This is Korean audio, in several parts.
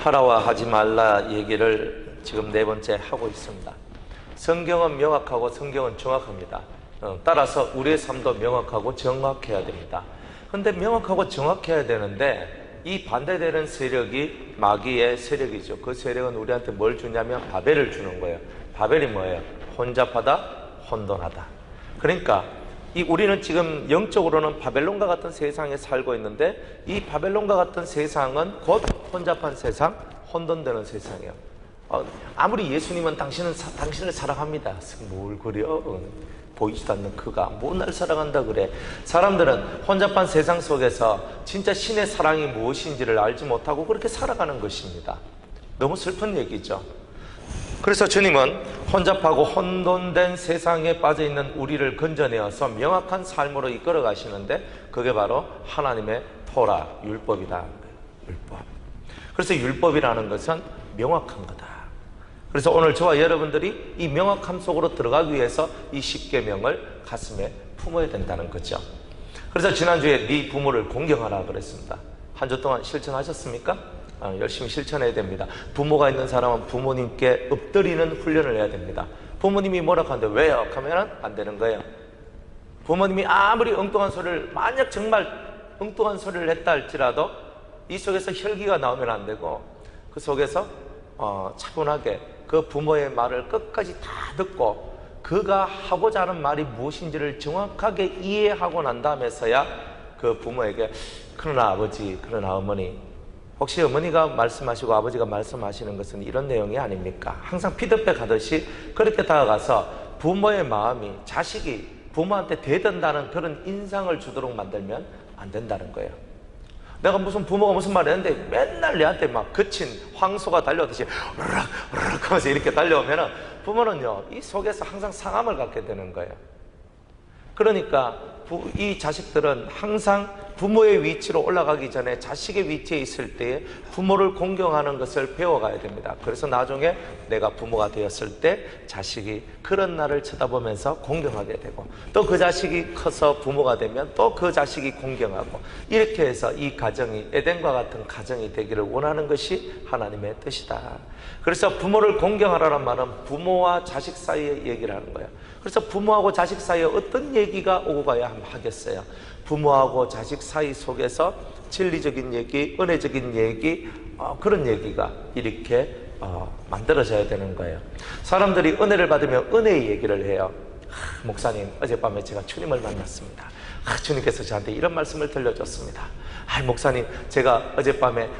하라와 하지 말라 얘기를 지금 네 번째 하고 있습니다. 성경은 명확하고 성경은 정확합니다. 따라서 우리의 삶도 명확하고 정확해야 됩니다. 그런데 명확하고 정확해야 되는데 이 반대되는 세력이 마귀의 세력이죠. 그 세력은 우리한테 뭘 주냐면 바벨을 주는 거예요. 바벨이 뭐예요? 혼잡하다, 혼돈하다. 그러니까 우리는 지금 영적으로는 바벨론과 같은 세상에 살고 있는데 이 바벨론과 같은 세상은 곧 혼잡한 세상, 혼돈되는 세상이에요. 아무리 예수님은 당신을 사랑합니다. 뭘 그려? 보이지도 않는 그가 뭐 날 사랑한다 그래. 사람들은 혼잡한 세상 속에서 진짜 신의 사랑이 무엇인지를 알지 못하고 그렇게 살아가는 것입니다. 너무 슬픈 얘기죠. 그래서 주님은 혼잡하고 혼돈된 세상에 빠져있는 우리를 건져내어서 명확한 삶으로 이끌어 가시는데 그게 바로 하나님의 토라, 율법이다. 율법. 그래서 율법이라는 것은 명확한 거다. 그래서 오늘 저와 여러분들이 이 명확함 속으로 들어가기 위해서 이 십계명을 가슴에 품어야 된다는 거죠. 그래서 지난주에 네 부모를 공경하라 그랬습니다. 한 주 동안 실천하셨습니까? 열심히 실천해야 됩니다. 부모가 있는 사람은 부모님께 엎드리는 훈련을 해야 됩니다. 부모님이 뭐라고 하는데 왜요? 하면 안 되는 거예요. 부모님이 아무리 엉뚱한 소리를, 만약 정말 엉뚱한 소리를 했다 할지라도 이 속에서 혈기가 나오면 안 되고 그 속에서 차분하게 그 부모의 말을 끝까지 다 듣고 그가 하고자 하는 말이 무엇인지를 정확하게 이해하고 난 다음에서야 그 부모에게 그러나 아버지, 그러나 어머니, 혹시 어머니가 말씀하시고 아버지가 말씀하시는 것은 이런 내용이 아닙니까? 항상 피드백 하듯이 그렇게 다가가서 부모의 마음이 자식이 부모한테 대든다는 그런 인상을 주도록 만들면 안 된다는 거예요. 내가 무슨 부모가 무슨 말을 했는데 맨날 내한테 막 거친 황소가 달려오듯이 으르륵 하면서 이렇게 달려오면 부모는요 이 속에서 항상 상함을 갖게 되는 거예요. 그러니까 이 자식들은 항상 부모의 위치로 올라가기 전에 자식의 위치에 있을 때에 부모를 공경하는 것을 배워가야 됩니다. 그래서 나중에 내가 부모가 되었을 때 자식이 그런 나를 쳐다보면서 공경하게 되고 또 그 자식이 커서 부모가 되면 또 그 자식이 공경하고 이렇게 해서 이 가정이 에덴과 같은 가정이 되기를 원하는 것이 하나님의 뜻이다. 그래서 부모를 공경하라는 말은 부모와 자식 사이의 얘기를 하는 거예요. 그래서 부모하고 자식 사이에 어떤 얘기가 오고 가야 하겠어요? 부모하고 자식 사이 속에서 진리적인 얘기, 은혜적인 얘기, 그런 얘기가 이렇게 만들어져야 되는 거예요. 사람들이 은혜를 받으면 은혜의 얘기를 해요. 목사님, 어젯밤에 제가 주님을 만났습니다. 주님께서 저한테 이런 말씀을 들려줬습니다. 목사님, 제가 어젯밤에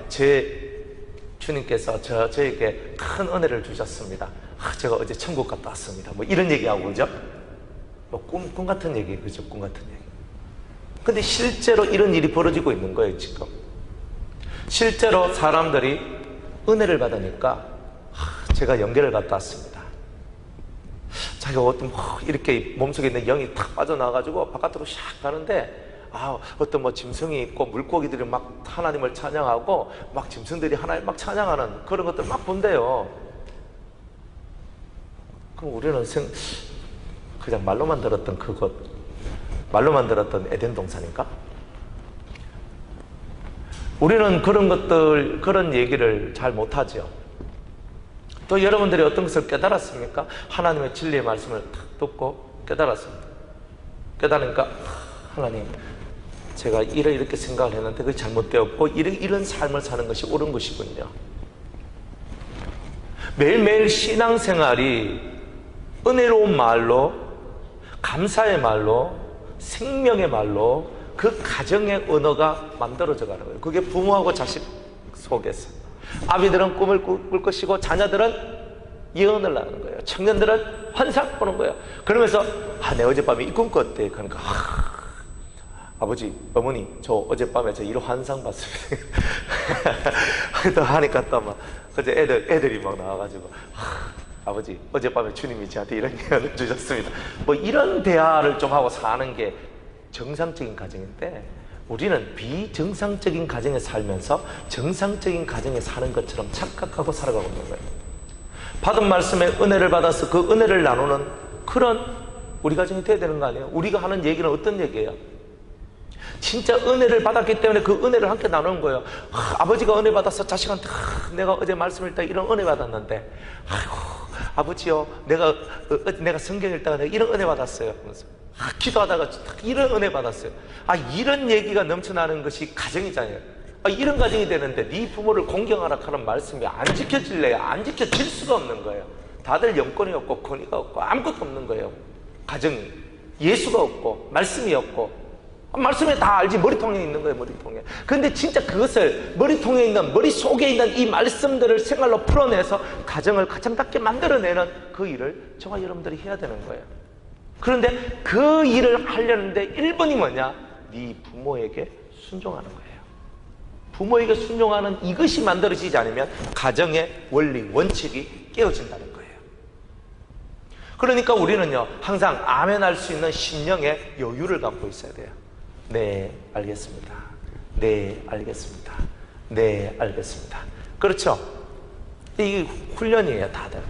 주님께서 저에게 큰 은혜를 주셨습니다. 제가 어제 천국 갔다 왔습니다. 뭐 이런 얘기하고 그죠? 뭐 꿈 같은 얘기, 그죠? 꿈 같은 얘기. 근데 실제로 이런 일이 벌어지고 있는 거예요, 지금. 실제로 사람들이 은혜를 받으니까 제가 연결을 갔다 왔습니다. 자기가 어떤 이렇게 몸속에 있는 영이 탁 빠져나와가지고 바깥으로 샥 가는데 어떤 뭐 짐승이 있고 물고기들이 막 하나님을 찬양하고 막 짐승들이 하나님 막 찬양하는 그런 것들 막 본대요. 그럼 우리는 그냥 말로만 들었던 그것, 말로만 들었던 에덴 동산인가? 우리는 그런 것들, 그런 얘기를 잘 못하죠. 또 여러분들이 어떤 것을 깨달았습니까? 하나님의 진리의 말씀을 탁 듣고 깨달았습니다. 깨달으니까 하나님, 제가 이렇게 생각을 했는데 그게 잘못되었고 이런 삶을 사는 것이 옳은 것이군요. 매일매일 신앙생활이 은혜로운 말로, 감사의 말로, 생명의 말로 그 가정의 언어가 만들어져 가는 거예요. 그게 부모하고 자식 속에서. 아비들은 꿈을 꿀 것이고 자녀들은 예언을 하는 거예요. 청년들은 환상 보는 거예요. 그러면서 내 어젯밤에 이 꿈 꿨대. 그러니까 아버지, 어머니, 저 어젯밤에 저 이런 환상 봤습니다. 또 하니까 또 막 그제 애들이 막 나와가지고 아버지, 어젯밤에 주님이 저한테 이런 예언을 주셨습니다. 뭐 이런 대화를 좀 하고 사는 게 정상적인 가정인데 우리는 비정상적인 가정에 살면서 정상적인 가정에 사는 것처럼 착각하고 살아가고 있는 거예요. 받은 말씀에 은혜를 받아서 그 은혜를 나누는 그런 우리 가정이 돼야 되는 거 아니에요? 우리가 하는 얘기는 어떤 얘기예요? 진짜 은혜를 받았기 때문에 그 은혜를 함께 나누는 거예요. 아버지가 은혜 받아서 자식한테 내가 어제 말씀 읽다가 이런 은혜 받았는데, 아이고 아버지요, 내가 성경 읽다가 내가 이런 은혜 받았어요. 기도하다가 이런 은혜 받았어요. 이런 얘기가 넘쳐나는 것이 가정이잖아요. 이런 가정이 되는데 네 부모를 공경하라 하는 말씀이 안 지켜질래요? 안 지켜질 수가 없는 거예요. 다들 영권이 없고 권위가 없고 아무것도 없는 거예요. 가정이 예수가 없고 말씀이 없고, 말씀에 다 알지, 머리통에 있는 거예요. 머리통에. 그런데 진짜 그것을 머리통에 있는, 머릿속에 있는 이 말씀들을 생활로 풀어내서 가정을 가정답게 만들어내는 그 일을 저와 여러분들이 해야 되는 거예요. 그런데 그 일을 하려는데 1번이 뭐냐? 네 부모에게 순종하는 거예요. 부모에게 순종하는 이것이 만들어지지 않으면 가정의 원리, 원칙이 깨어진다는 거예요. 그러니까 우리는요, 항상 아멘할 수 있는 심령의 여유를 갖고 있어야 돼요. 네, 알겠습니다. 네, 알겠습니다. 네, 알겠습니다. 그렇죠? 이게 훈련이에요, 다들.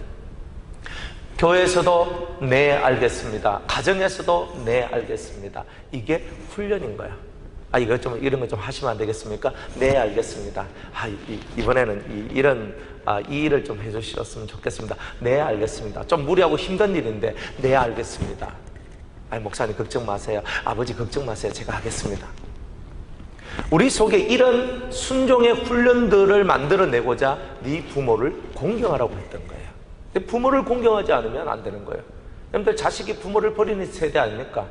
교회에서도 네, 알겠습니다. 가정에서도 네, 알겠습니다. 이게 훈련인 거야. 이런 거 좀 하시면 안 되겠습니까? 네, 알겠습니다. 이번에는 이 일을 좀 해주셨으면 좋겠습니다. 네, 알겠습니다. 좀 무리하고 힘든 일인데, 네, 알겠습니다. 목사님 걱정 마세요. 아버지 걱정 마세요. 제가 하겠습니다. 우리 속에 이런 순종의 훈련들을 만들어내고자 네 부모를 공경하라고 했던 거예요. 근데 부모를 공경하지 않으면 안 되는 거예요. 여러분들 자식이 부모를 버리는 세대 아닙니까?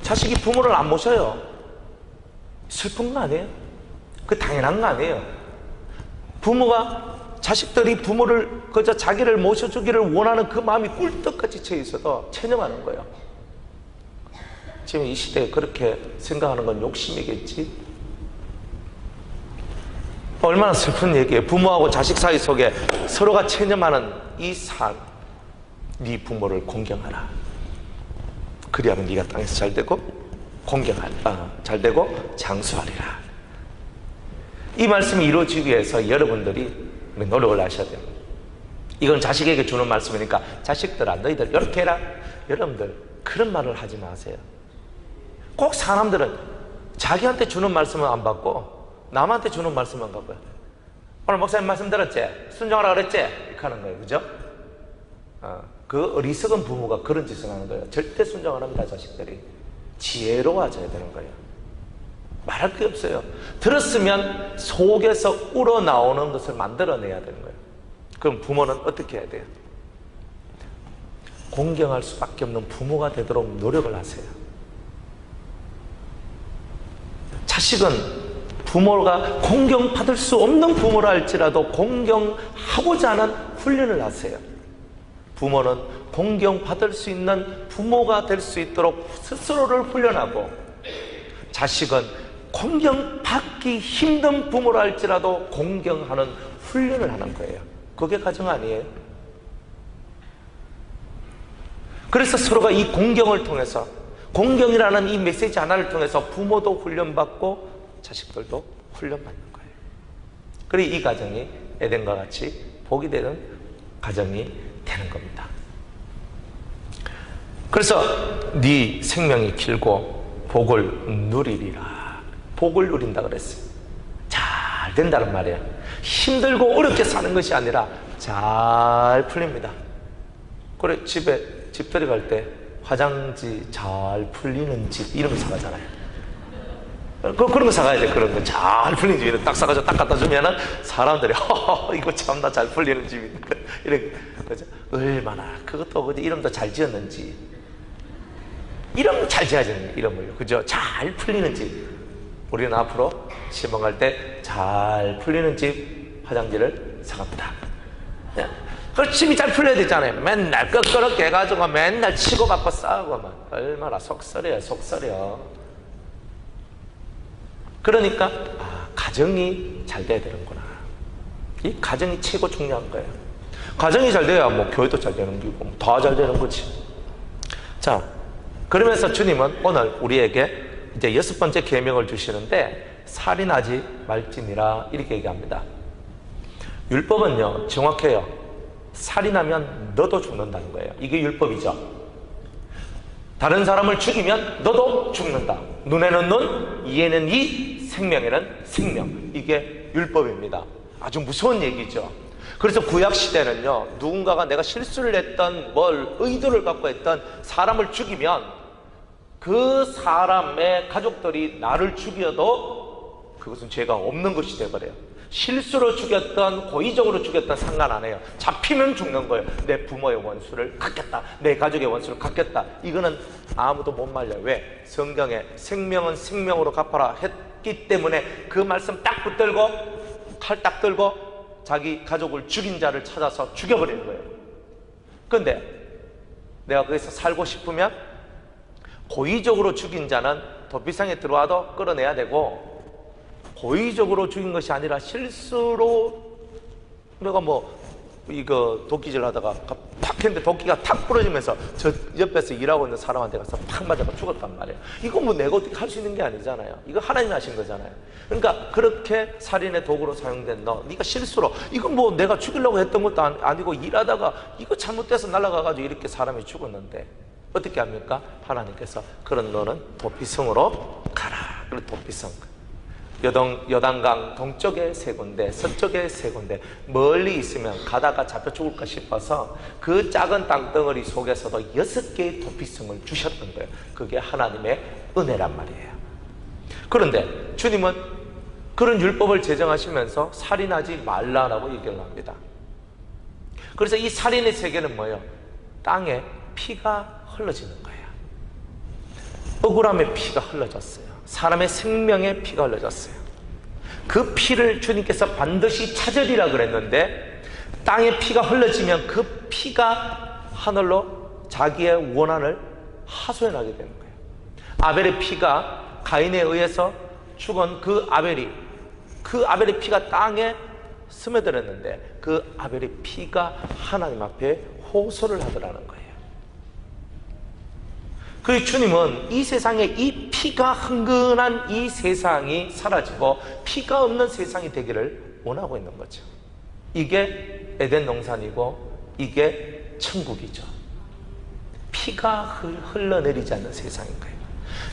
자식이 부모를 안 모셔요. 슬픈 거 아니에요? 그 당연한 거 아니에요? 자식들이 부모를 그저 자기를 모셔주기를 원하는 그 마음이 꿀떡같이 쳐 있어도 체념하는 거예요. 지금 이 시대에 그렇게 생각하는 건 욕심이겠지? 얼마나 슬픈 얘기예요. 부모하고 자식 사이 속에 서로가 체념하는 이 삶. 네 부모를 공경하라. 그리하면 네가 땅에서 잘되고 잘되고 장수하리라. 이 말씀이 이루어지기 위해서 여러분들이 노력을 하셔야 됩니다. 이건 자식에게 주는 말씀이니까 자식들아 너희들 이렇게 해라. 여러분들 그런 말을 하지 마세요. 꼭 사람들은 자기한테 주는 말씀은 안 받고 남한테 주는 말씀만 갖고요. 오늘 목사님 말씀 들었지? 순종하라 그랬지? 이렇게 하는 거예요. 그죠? 그 어리석은 부모가 그런 짓을 하는 거예요. 절대 순종 안 합니다. 자식들이 지혜로워져야 되는 거예요. 말할 게 없어요. 들었으면 속에서 우러나오는 것을 만들어내야 되는 거예요. 그럼 부모는 어떻게 해야 돼요? 공경할 수밖에 없는 부모가 되도록 노력을 하세요. 자식은 부모가 공경받을 수 없는 부모라 할지라도 공경하고자 하는 훈련을 하세요. 부모는 공경받을 수 있는 부모가 될 수 있도록 스스로를 훈련하고, 자식은 공경받기 힘든 부모라 할지라도 공경하는 훈련을 하는 거예요. 그게 가정 아니에요? 그래서 서로가 이 공경을 통해서, 공경이라는 이 메시지 하나를 통해서 부모도 훈련받고 자식들도 훈련받는 거예요. 그리고 이 가정이 에덴과 같이 복이 되는 가정이 되는 겁니다. 그래서 네 생명이 길고 복을 누리리라. 복을 누린다 그랬어요. 잘 된다는 말이에요. 힘들고 어렵게 사는 것이 아니라 잘 풀립니다. 그래, 집 들어갈 때 화장지 잘 풀리는 집 이런 거 사가잖아요. 그런 거 사가야 돼. 그런 거 잘 풀리는 집 딱 사가지고 딱 갖다 주면은 사람들이 이거 참나 잘 풀리는 집이니까 이렇게, 그죠? 얼마나 그것도 어디 이름도 잘 지었는지, 이름 잘 지어야 되는 이름을요. 그죠? 잘 풀리는 집. 우리는 앞으로 시험 갈 때 잘 풀리는 집 화장지를 사갑니다. 네. 그 집이 잘 풀려야 되잖아요. 맨날 끄끄럽게 해가지고 맨날 치고받고 싸우고만 얼마나 속설이야. 그러니까 가정이 잘 돼야 되는구나. 이 가정이 최고 중요한 거예요. 가정이 잘 돼야 뭐 교회도 잘 되는 거고 다 잘 되는 거지. 자, 그러면서 주님은 오늘 우리에게 이제 6번째 계명을 주시는데, 살인하지 말지니라 이렇게 얘기합니다. 율법은요 정확해요. 살인하면 너도 죽는다는 거예요. 이게 율법이죠. 다른 사람을 죽이면 너도 죽는다. 눈에는 눈, 이에는 이, 생명에는 생명. 이게 율법입니다. 아주 무서운 얘기죠. 그래서 구약시대는요, 누군가가 내가 실수를 했던 의도를 갖고 했던 사람을 죽이면 그 사람의 가족들이 나를 죽여도 그것은 죄가 없는 것이 되어버려요. 실수로 죽였던, 고의적으로 죽였던 상관 안 해요. 잡히면 죽는 거예요. 내 부모의 원수를 갚겠다, 내 가족의 원수를 갚겠다. 이거는 아무도 못 말려요. 왜? 성경에 생명은 생명으로 갚아라 했기 때문에 그 말씀 딱 붙들고 칼 딱 들고 자기 가족을 죽인 자를 찾아서 죽여버리는 거예요. 그런데 내가 거기서 살고 싶으면 고의적으로 죽인 자는 도피성에 들어와도 끌어내야 되고, 고의적으로 죽인 것이 아니라 실수로 내가 이거 도끼질 하다가 팍 했는데 도끼가 탁 부러지면서 저 옆에서 일하고 있는 사람한테 가서 팍 맞아서 죽었단 말이에요. 이거 내가 어떻게 할 수 있는 게 아니잖아요. 이거 하나님이 하신 거잖아요. 그러니까 그렇게 살인의 도구로 사용된 네가 실수로, 이거 내가 죽이려고 했던 것도 아니고 일하다가 이거 잘못돼서 날아가가지고 이렇게 사람이 죽었는데 어떻게 합니까? 하나님께서 그런 너는 도피성으로 가라. 그리고 도피성, 요단강 동쪽에 3군데, 서쪽에 3군데, 멀리 있으면 가다가 잡혀 죽을까 싶어서 그 작은 땅덩어리 속에서도 6개의 도피성을 주셨던 거예요. 그게 하나님의 은혜란 말이에요. 그런데 주님은 그런 율법을 제정하시면서 살인하지 말라라고 얘기를 합니다. 그래서 이 살인의 세계는 뭐예요? 땅에 피가 흘러지는 거예요. 억울함의 피가 흘러졌어요. 사람의 생명의 피가 흘러졌어요. 그 피를 주님께서 반드시 찾으리라 그랬는데, 땅에 피가 흘러지면 그 피가 하늘로 자기의 원한을 하소연하게 되는 거예요. 아벨의 피가 가인에 의해서 죽은 그 아벨의 피가 땅에 스며들었는데 그 아벨의 피가 하나님 앞에 호소를 하더라는 거예요. 그 주님은 이 세상에 이 피가 흥건한 이 세상이 사라지고 피가 없는 세상이 되기를 원하고 있는 거죠. 이게 에덴 동산이고 이게 천국이죠. 피가 흘러내리지 않는 세상인 거예요.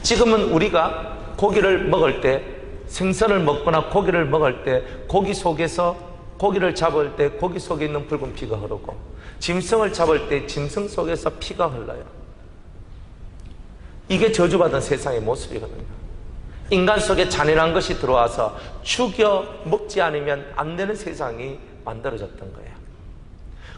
지금은 우리가 고기를 먹을 때, 생선을 먹거나 고기를 먹을 때 고기 속에서 고기를 잡을 때 고기 속에 있는 붉은 피가 흐르고, 짐승을 잡을 때 짐승 속에서 피가 흘러요. 이게 저주받은 세상의 모습이거든요. 인간 속에 잔인한 것이 들어와서 죽여 먹지 않으면 안 되는 세상이 만들어졌던 거예요.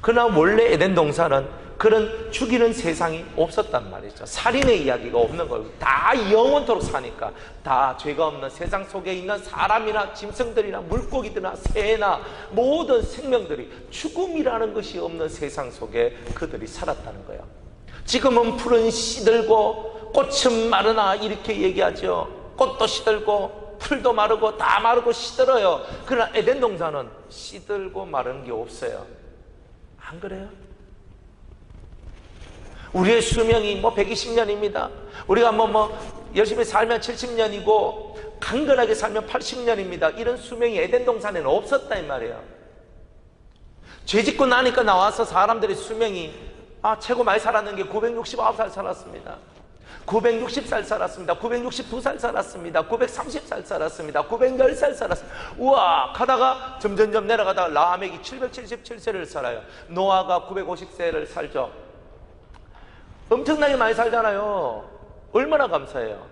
그러나 원래 에덴 동산은 그런 죽이는 세상이 없었단 말이죠. 살인의 이야기가 없는 거예요. 다 영원토록 사니까, 다 죄가 없는 세상 속에 있는 사람이나 짐승들이나 물고기들이나 새나 모든 생명들이 죽음이라는 것이 없는 세상 속에 그들이 살았다는 거예요. 지금은 풀은 시들고 꽃은 마르나 이렇게 얘기하죠. 꽃도 시들고 풀도 마르고 다 마르고 시들어요. 그러나 에덴 동산은 시들고 마르는 게 없어요. 안 그래요? 우리의 수명이 120년입니다. 우리가 열심히 살면 70년이고 강건하게 살면 80년입니다. 이런 수명이 에덴 동산에는 없었다 이 말이에요. 죄 짓고 나니까 나와서 사람들의 수명이 최고 많이 살았는 게 969살 살았습니다. 960살 살았습니다. 962살 살았습니다. 930살 살았습니다. 910살 살았습니다. 우와, 가다가 점점점 내려가다가 라멕이 777세를 살아요. 노아가 950세를 살죠. 엄청나게 많이 살잖아요. 얼마나 감사해요.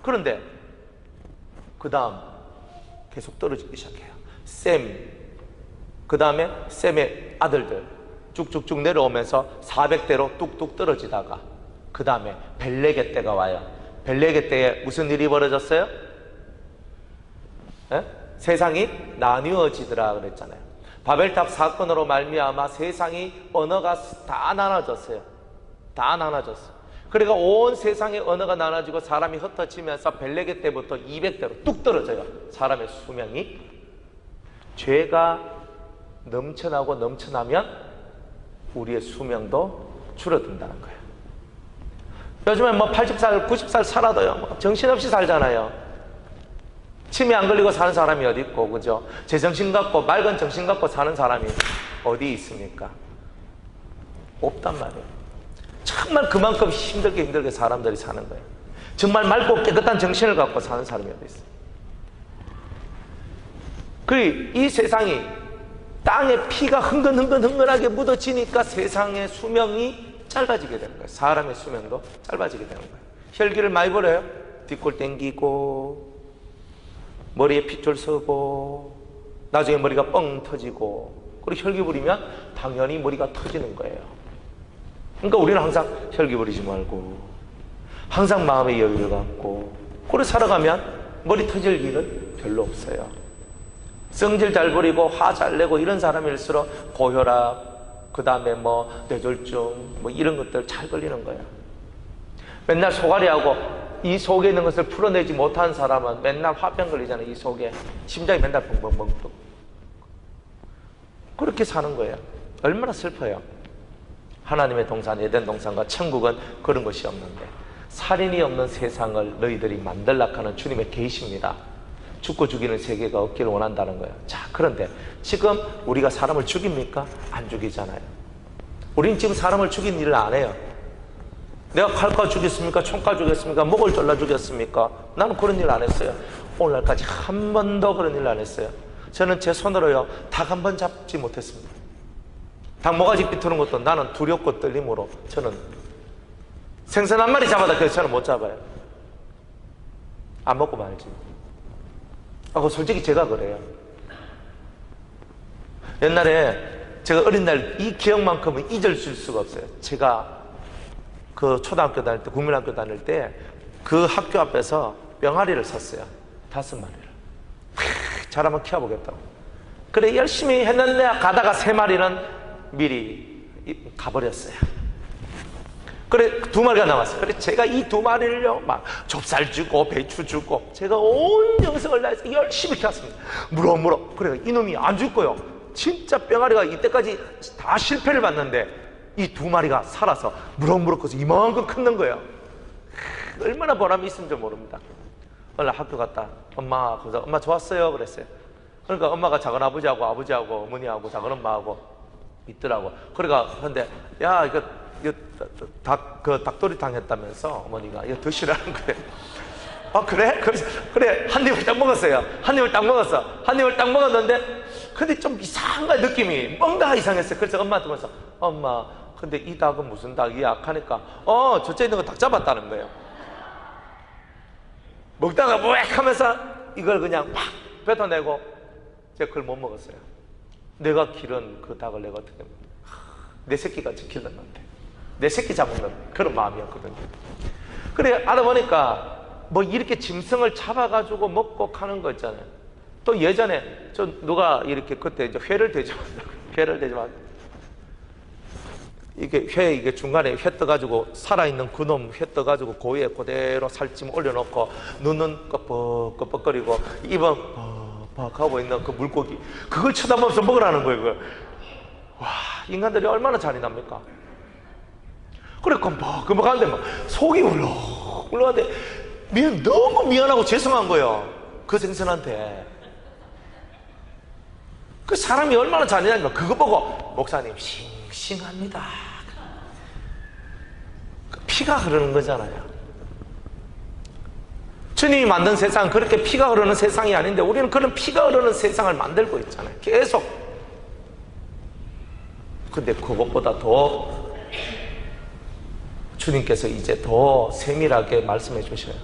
그런데 그 다음 계속 떨어지기 시작해요. 그 다음에 셈의 아들들 쭉쭉쭉 내려오면서 400대로 뚝뚝 떨어지다가 그 다음에 벨레게 때가 와요. 벨레게 때에 무슨 일이 벌어졌어요? 세상이 나뉘어지더라 그랬잖아요. 바벨탑 사건으로 말미암아 세상이 언어가 다 나눠졌어요. 다 나눠졌어요. 그러니까 온 세상의 언어가 나눠지고 사람이 흩어지면서 벨레게 때부터 200대로 뚝 떨어져요. 사람의 수명이. 죄가 넘쳐나고 넘쳐나면 우리의 수명도 줄어든다는 거예요. 요즘에 80살, 90살 살아도요, 정신없이 살잖아요. 치매 안 걸리고 사는 사람이 어디 있고, 그죠? 제정신 갖고, 맑은 정신 갖고 사는 사람이 어디 있습니까? 없단 말이에요. 정말 그만큼 힘들게 사람들이 사는 거예요. 정말 맑고 깨끗한 정신을 갖고 사는 사람이 어디 있어요? 그리고 이 세상이 땅에 피가 흥건하게 묻어지니까 세상의 수명이 짧아지게 되는 거예요. 사람의 수명도 짧아지게 되는 거예요. 혈기를 많이 버려요. 뒷골 땡기고 머리에 핏줄 서고 나중에 머리가 뻥 터지고, 그리고 혈기 부리면 당연히 머리가 터지는 거예요. 그러니까 우리는 항상 혈기 부리지 말고 항상 마음의 여유를 갖고 그래 살아가면 머리 터질 일은 별로 없어요. 성질 잘 부리고 화 잘 내고 이런 사람일수록 고혈압, 그 다음에 뭐 뇌졸중 뭐 이런 것들 잘 걸리는 거예요. 맨날 소가리하고 이 속에 있는 것을 풀어내지 못한 사람은 맨날 화병 걸리잖아요. 이 속에 심장이 맨날 벙벙벙 그렇게 사는 거예요. 얼마나 슬퍼요. 하나님의 동산 에덴 동산과 천국은 그런 것이 없는데, 살인이 없는 세상을 너희들이 만들라 하는 주님의 계시입니다. 죽고 죽이는 세계가 없기를 원한다는 거예요. 자, 그런데 지금 우리가 사람을 죽입니까? 안 죽이잖아요. 우리는 지금 사람을 죽인 일을 안 해요. 내가 칼과 죽였습니까? 총과 죽였습니까? 목을 잘라 죽였습니까? 나는 그런 일 안 했어요. 오늘날까지 한 번도 그런 일 안 했어요. 저는 제 손으로요 닭 한 번 잡지 못했습니다. 닭 모가지 비트는 것도 나는 두렵고 떨림으로 저는 생선 한 마리 잡아다 그래서 저는 못 잡아요. 안 먹고 말지. 그 솔직히 제가 그래요. 옛날에 제가 어린 날 이 기억만큼은 잊을 수가 없어요. 제가 그 초등학교 다닐 때, 국민학교 다닐 때 그 학교 앞에서 병아리를 샀어요. 5마리를. 잘하면 키워보겠다고. 그래 열심히 했는데 가다가 3마리는 미리 가버렸어요. 그래 2마리가 남았어요. 그래 제가 이 2마리를요 막 좁쌀 주고 배추 주고 제가 온 정성을 다해서 열심히 키웠습니다. 물어. 그래 이놈이 안 죽고요. 진짜 병아리가 이때까지 다 실패를 봤는데 이 2마리가 살아서 무럭무럭 커서 이만큼 컸는 거예요. 얼마나 보람이 있는지 모릅니다. 오늘 학교 갔다 엄마 좋았어요 그랬어요. 그러니까 엄마가 작은 아버지하고 어머니하고 작은 엄마하고 있더라고. 그러니까 근데 야 이거 닭도리탕 했다면서 어머니가 이거 드시라는 거예요. 아 그래? 그래 한 입을 딱 먹었어요. 한 입을 딱 먹었는데 근데 좀 이상한 거야. 느낌이 뭔가 이상했어요. 그래서 엄마한테 물어서 엄마 근데 이 닭은 무슨 닭이야? 하니까 저쪽에 있는 거 닭 잡았다는 거예요. 먹다가 뭐액 하면서 이걸 그냥 막 뱉어내고 제가 그걸 못 먹었어요. 내가 기른 그 닭을 내가 어떻게 내 새끼같이 길렀는데 내 새끼 잡는 그런 마음이었거든요. 그래 알아 보니까 뭐 이렇게 짐승을 잡아가지고 먹고 가는 거 있잖아요. 또 예전에 누가 이렇게 그때 이제 회를 대접한다. 이게 중간에 회 떠가지고 살아있는 그놈 회 떠가지고 고위에 그대로 살찜 올려놓고 눈은 껍벅거리고 입은 하고 있는 그 물고기 그걸 쳐다보면서 먹으라는 거예요. 그걸. 와 인간들이 얼마나 잔인합니까? 그래 끔뻑하는데 막 속이 울렁울렁한데 너무 미안하고 죄송한 거예요. 그 생선한테. 그 사람이 얼마나 잔인한가. 그거 보고 목사님 싱싱합니다. 피가 흐르는 거잖아요. 주님이 만든 세상은 그렇게 피가 흐르는 세상이 아닌데 우리는 그런 피가 흐르는 세상을 만들고 있잖아요. 계속. 근데 그것보다 더 주님께서 이제 더 세밀하게 말씀해 주셔요.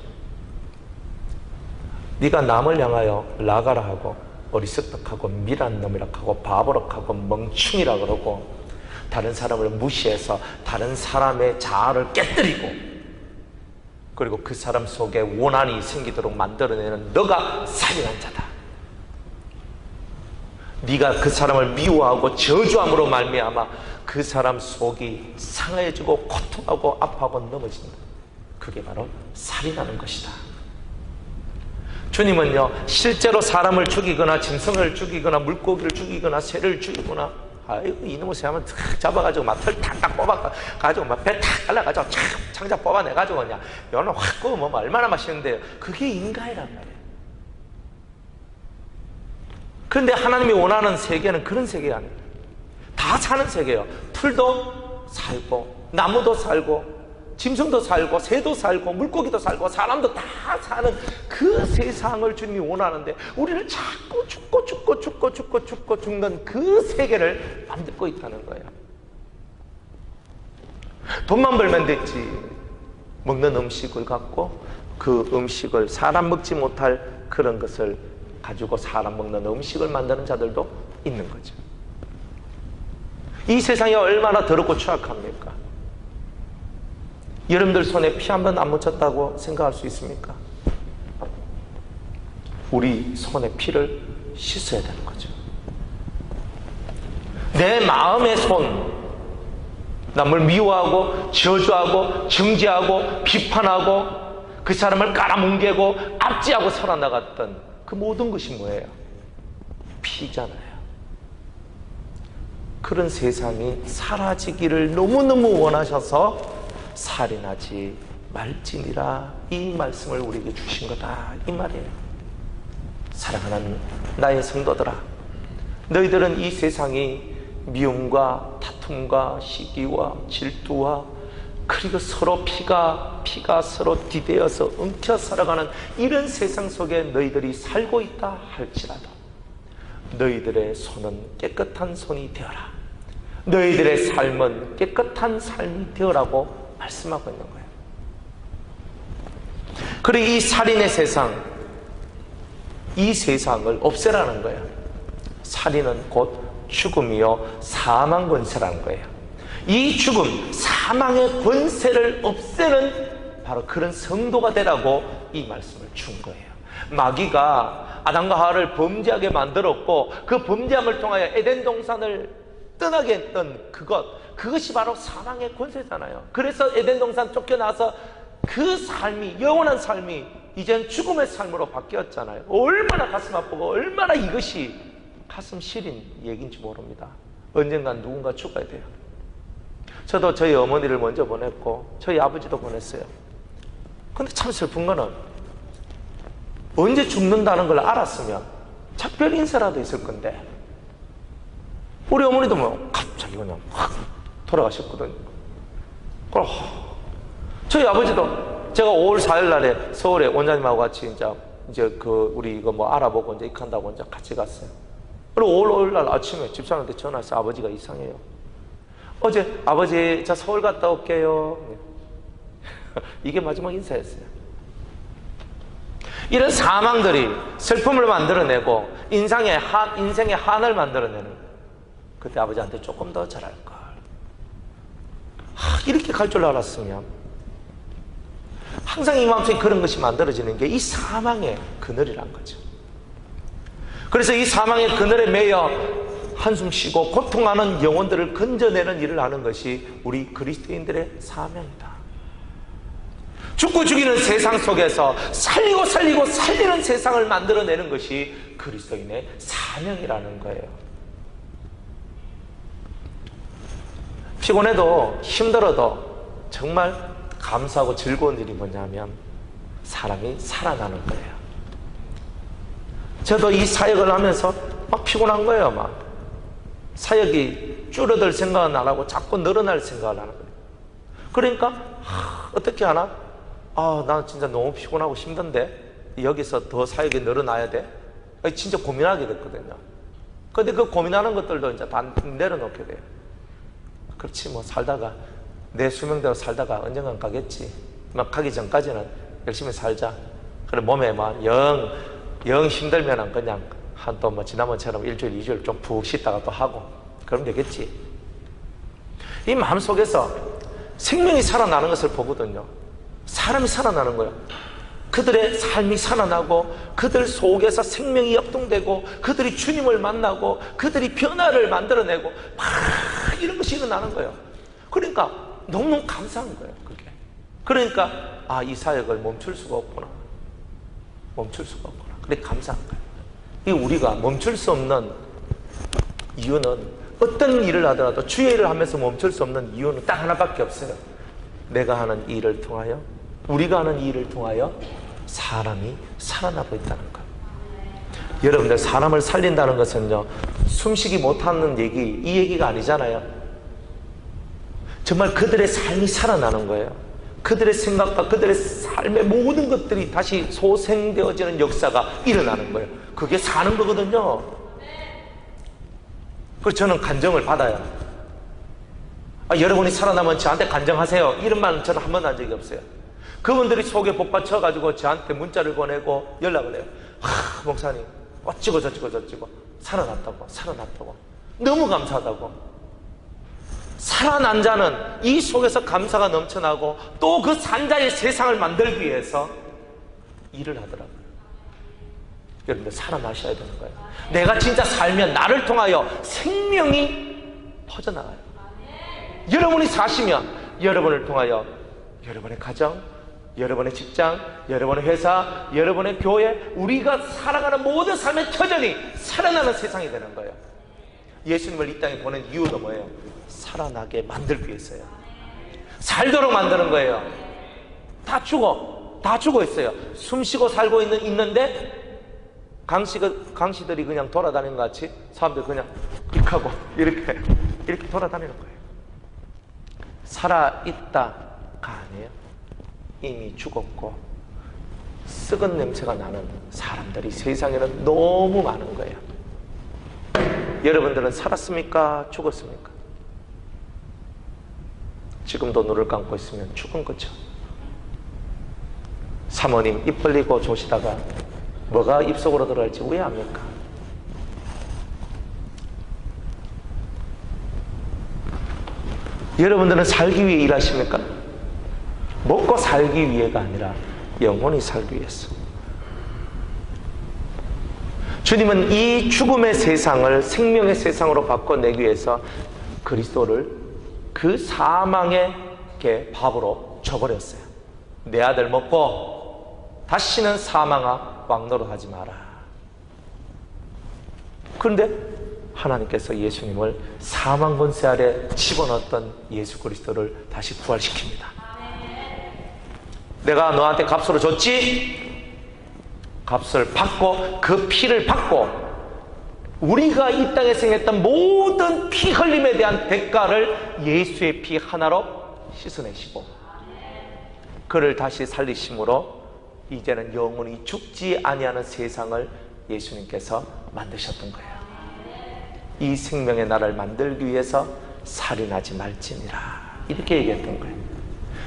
네가 남을 향하여 나가라 하고 어리석덕하고 미란 놈이라 하고 바보라 하고 멍충이라 그러고 다른 사람을 무시해서 다른 사람의 자아를 깨뜨리고 그리고 그 사람 속에 원한이 생기도록 만들어내는 너가 살인한 자다. 네가 그 사람을 미워하고 저주함으로 말미암아 그 사람 속이 상해지고 고통하고 아파하고 넘어진다. 그게 바로 살인하는 것이다. 주님은요 실제로 사람을 죽이거나 짐승을 죽이거나 물고기를 죽이거나 새를 죽이거나 아이고 이놈의 새 하면 잡아가지고 막 털 탁탁 뽑아가지고 막 배 탁 갈라가지고 창자 뽑아내가지고 그냥 연어 확 구우면 얼마나 맛있는데요. 그게 인간이란 말이에요. 그런데 하나님이 원하는 세계는 그런 세계가 아니에요. 다 사는 세계예요. 풀도 살고 나무도 살고 짐승도 살고 새도 살고 물고기도 살고 사람도 다 사는 그 세상을 주님이 원하는데 우리는 자꾸 죽고 죽는 그 세계를 만들고 있다는 거예요. 돈만 벌면 됐지. 먹는 음식을 갖고 그 음식을 사람 먹지 못할 그런 것을 가지고 사람 먹는 음식을 만드는 자들도 있는 거죠. 이 세상이 얼마나 더럽고 추악합니까? 여러분들 손에 피 한 번 안 묻혔다고 생각할 수 있습니까? 우리 손에 피를 씻어야 되는 거죠. 내 마음의 손, 남을 미워하고 저주하고 정죄하고 비판하고 그 사람을 깔아뭉개고 압제하고 살아나갔던 그 모든 것이 뭐예요? 피잖아요. 그런 세상이 사라지기를 너무너무 원하셔서 살인하지 말지니라 이 말씀을 우리에게 주신 거다 이 말이에요. 사랑하는 나의 성도들아, 너희들은 이 세상이 미움과 다툼과 시기와 질투와 그리고 서로 피가 서로 뒤대어서 엉켜 살아가는 이런 세상 속에 너희들이 살고 있다 할지라도 너희들의 손은 깨끗한 손이 되어라. 너희들의 삶은 깨끗한 삶이 되어라고 말씀하고 있는 거예요. 그리고 이 살인의 세상, 이 세상을 없애라는 거예요. 살인은 곧 죽음이요 사망 권세라는 거예요. 이 죽음, 사망의 권세를 없애는 바로 그런 성도가 되라고 이 말씀을 준 거예요. 마귀가 아담과 하와를 범죄하게 만들었고 그 범죄함을 통하여 에덴 동산을 떠나게 했던 그것이 바로 사망의 권세잖아요. 그래서 에덴 동산 쫓겨나서 그 삶이, 영원한 삶이 이젠 죽음의 삶으로 바뀌었잖아요. 얼마나 가슴 아프고 얼마나 이것이 가슴 시린 얘기인지 모릅니다. 언젠간 누군가 죽어야 돼요. 저도 저희 어머니를 먼저 보냈고 저희 아버지도 보냈어요. 근데 참 슬픈 거는 언제 죽는다는 걸 알았으면 작별 인사라도 있을 건데 우리 어머니도 뭐 갑자기 그냥 확 돌아가셨거든요. 그럼 저희 아버지도 제가 5월 4일 날에 서울에 원장님하고 같이 이제 우리 이거 뭐 알아보고 이제 입한다고 이제 같이 갔어요. 그리고 5월 5일 날 아침에 집사람한테 전화해서 아버지가 이상해요. 어제 아버지 저 서울 갔다 올게요. 이게 마지막 인사였어요. 이런 사망들이 슬픔을 만들어내고 인생의 한을 만들어내는 그때 아버지한테 조금 더 잘할걸. 이렇게 갈 줄 알았으면. 항상 이 마음속에 그런 것이 만들어지는 게 이 사망의 그늘이란 거죠. 그래서 이 사망의 그늘에 매여 한숨 쉬고 고통하는 영혼들을 건져내는 일을 하는 것이 우리 그리스도인들의 사명이다. 죽고 죽이는 세상 속에서 살리고 살리는 세상을 만들어내는 것이 그리스도인의 사명이라는 거예요. 피곤해도 힘들어도 정말 감사하고 즐거운 일이 뭐냐면 사람이 살아나는 거예요. 저도 이 사역을 하면서 막 피곤한 거예요. 막 사역이 줄어들 생각은 안 하고 자꾸 늘어날 생각을 하는 거예요. 그러니까 어떻게 하나? 나 진짜 너무 피곤하고 힘든데 여기서 더 사역이 늘어나야 돼? 진짜 고민하게 됐거든요. 근데 그 고민하는 것들도 이제 다 내려놓게 돼요. 그렇지 뭐 살다가 내 수명대로 살다가 언젠간 가겠지. 막 가기 전까지는 열심히 살자. 그래 몸에 막 영 힘들면은 그냥 한 또 뭐 지난번처럼 일주일, 2주일 좀 푹 쉬다가 또 하고 그러면 되겠지. 이 마음속에서 생명이 살아나는 것을 보거든요. 사람이 살아나는 거예요. 그들의 삶이 살아나고 그들 속에서 생명이 역동되고 그들이 주님을 만나고 그들이 변화를 만들어내고 막 이런 것이 일어나는 거예요. 그러니까 너무너무 감사한 거예요. 그게. 그러니까 이 사역을 멈출 수가 없구나. 멈출 수가 없구나. 그래 감사한 거예요. 이 우리가 멈출 수 없는 이유는 어떤 일을 하더라도 주의 일을 하면서 멈출 수 없는 이유는 딱 하나밖에 없어요. 내가 하는 이 일을 통하여, 우리가 하는 이 일을 통하여 사람이 살아나고 있다는 것. 여러분들 사람을 살린다는 것은요 숨쉬기 못하는 이 얘기가 아니잖아요. 정말 그들의 삶이 살아나는 거예요. 그들의 생각과 그들의 삶의 모든 것들이 다시 소생되어지는 역사가 일어나는 거예요. 그게 사는 거거든요. 그래서 저는 간정을 받아요. 여러분이 살아나면 저한테 간정하세요, 이런 말은 저는 한 번도 한 적이 없어요. 그분들이 속에 복받쳐가지고 저한테 문자를 보내고 연락을 해요. 목사님 어찌고 저찌고 살아났다고 너무 감사하다고. 살아난 자는 이 속에서 감사가 넘쳐나고 또 그 산자의 세상을 만들기 위해서 일을 하더라고요. 여러분들 살아나셔야 되는 거예요. 내가 진짜 살면 나를 통하여 생명이 퍼져나가요. 여러분이 사시면 여러분을 통하여 여러분의 가정, 여러분의 직장, 여러분의 회사, 여러분의 교회, 우리가 살아가는 모든 삶의 터전이 살아나는 세상이 되는 거예요. 예수님을 이 땅에 보낸 이유도 뭐예요? 살아나게 만들기 위해서요. 살도록 만드는 거예요. 다 죽어 있어요. 숨쉬고 살고 있는데 강씨들이 그냥 돌아다니는 것 같이 사람들 그냥 하고 이렇게 돌아다니는 거예요. 살아있다가 아니에요. 이미 죽었고 썩은 냄새가 나는 사람들이 세상에는 너무 많은 거예요. 여러분들은 살았습니까? 죽었습니까? 지금도 눈을 감고 있으면 죽은 거죠. 사모님 입 벌리고 조시다가 뭐가 입속으로 들어갈지 왜 압니까? 여러분들은 살기 위해 일하십니까? 먹고 살기 위해가 아니라 영원히 살기 위해서. 주님은 이 죽음의 세상을 생명의 세상으로 바꿔내기 위해서 그리스도를 그 사망의 밥으로 줘버렸어요. 내 아들 먹고 다시는 사망아 왕노릇하지 마라. 그런데 하나님께서 예수님을 사망 권세 아래 집어넣었던 예수 그리스도를 다시 부활시킵니다. 내가 너한테 값으로 줬지? 값을 받고 그 피를 받고 우리가 이 땅에 생했던 모든 피 흘림에 대한 대가를 예수의 피 하나로 씻어내시고 그를 다시 살리심으로 이제는 영원히 죽지 아니하는 세상을 예수님께서 만드셨던 거예요. 이 생명의 나라를 만들기 위해서 살인하지 말지니라 이렇게 얘기했던 거예요.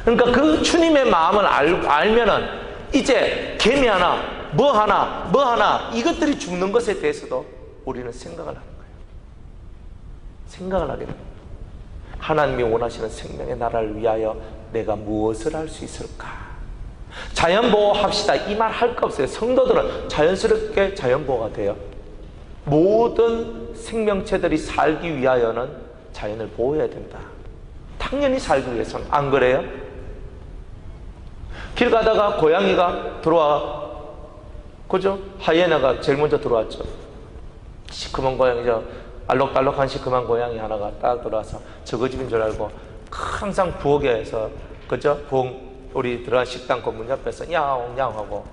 그러니까 그 주님의 마음을 알면은 이제 개미 하나 뭐 하나 이것들이 죽는 것에 대해서도 우리는 생각을 하는 거예요. 생각을 하게 됩니다. 하나님이 원하시는 생명의 나라를 위하여 내가 무엇을 할 수 있을까? 자연보호합시다 이 말 할 거 없어요. 성도들은 자연스럽게 자연보호가 돼요. 모든 생명체들이 살기 위하여는 자연을 보호해야 된다. 당연히 살기 위해서는. 안 그래요? 길 가다가 고양이가 들어와, 그죠? 하이에나가 제일 먼저 들어왔죠. 시커먼 고양이, 알록달록한 시커먼 고양이 하나가 딱 들어와서 저거 집인 줄 알고 항상 부엌에서, 그죠? 우리 들어간 식당 건물 옆에서 야옹야옹 하고.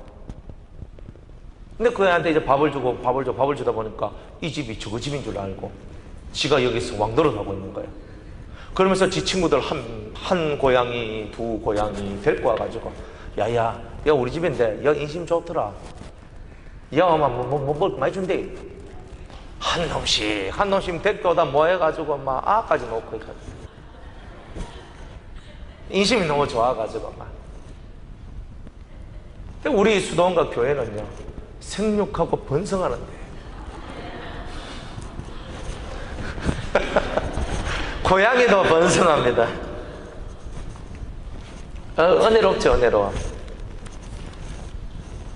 근데 그 애한테 이제 밥을 주다 보니까 이 집이 저거 집인 줄 알고 지가 여기서 왕노릇 하고 있는 거예요. 그러면서 지 친구들 한 고양이, 두 고양이 데리고 와가지고 야 우리 집인데 야 인심 좋더라. 야 엄마 뭐 많이 준대. 한 놈씩 데리고 오다 뭐 해가지고 막 아까지 놓고 해가지고 인심이 너무 좋아가지고 막. 근데 우리 수도원과 교회는요 생육하고 번성하는데 고양이도 번성합니다. 은혜롭죠, 은혜로워.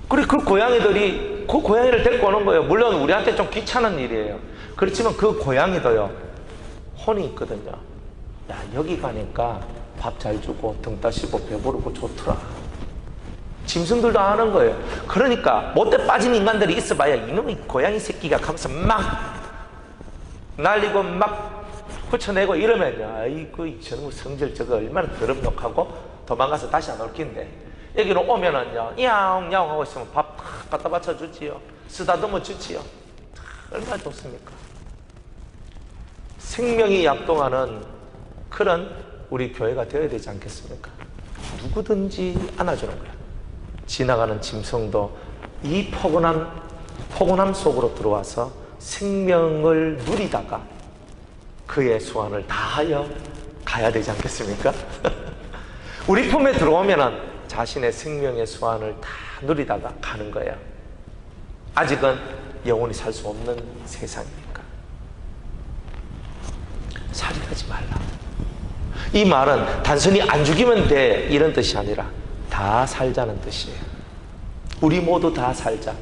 그리고 그 고양이들이 그 고양이를 데리고 오는 거예요. 물론 우리한테 좀 귀찮은 일이에요. 그렇지만 그 고양이도요 혼이 있거든요. 야 여기 가니까 밥 잘 주고 등 따시고 배부르고 좋더라. 짐승들도 하는 거예요. 그러니까 못돼 빠진 인간들이 있어봐야 이놈의 고양이 새끼가 가면서 막 날리고 막 붙여내고 이러면 아이고 저놈의 성질 저거 얼마나 더럽력하고 도망가서 다시 안 올 낀데 여기로 오면은요 야옹야옹 하고 있으면 밥 갖다 받쳐주지요. 쓰다듬어 주지요. 얼마나 좋습니까? 생명이 약동하는 그런 우리 교회가 되어야 되지 않겠습니까? 누구든지 안아주는 거야. 지나가는 짐승도 이 포근함 속으로 들어와서 생명을 누리다가 그의 소원을 다하여 가야 되지 않겠습니까? 우리 품에 들어오면 자신의 생명의 소원을 다 누리다가 가는 거예요. 아직은 영원히 살 수 없는 세상이니까. 살인하지 말라. 이 말은 단순히 안 죽이면 돼 이런 뜻이 아니라 다 살자는 뜻이에요. 우리 모두 다 살자.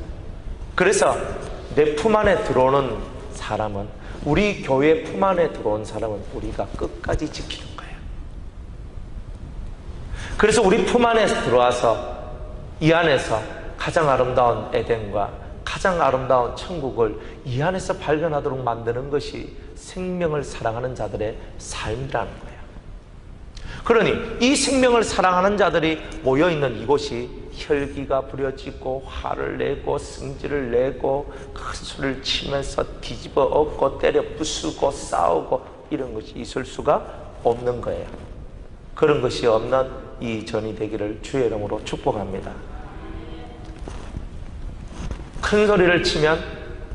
그래서 내 품 안에 들어오는 사람은, 우리 교회 품 안에 들어온 사람은 우리가 끝까지 지키는 거예요. 그래서 우리 품 안에 들어와서 이 안에서 가장 아름다운 에덴과 가장 아름다운 천국을 이 안에서 발견하도록 만드는 것이 생명을 사랑하는 자들의 삶이라는 거예요. 그러니 이 생명을 사랑하는 자들이 모여있는 이곳이 혈기가 부려지고 화를 내고 승질을 내고 큰 소리를 치면서 뒤집어 엎고 때려 부수고 싸우고 이런 것이 있을 수가 없는 거예요. 그런 것이 없는 이 전이 되기를 주의 이름으로 축복합니다. 큰 소리를 치면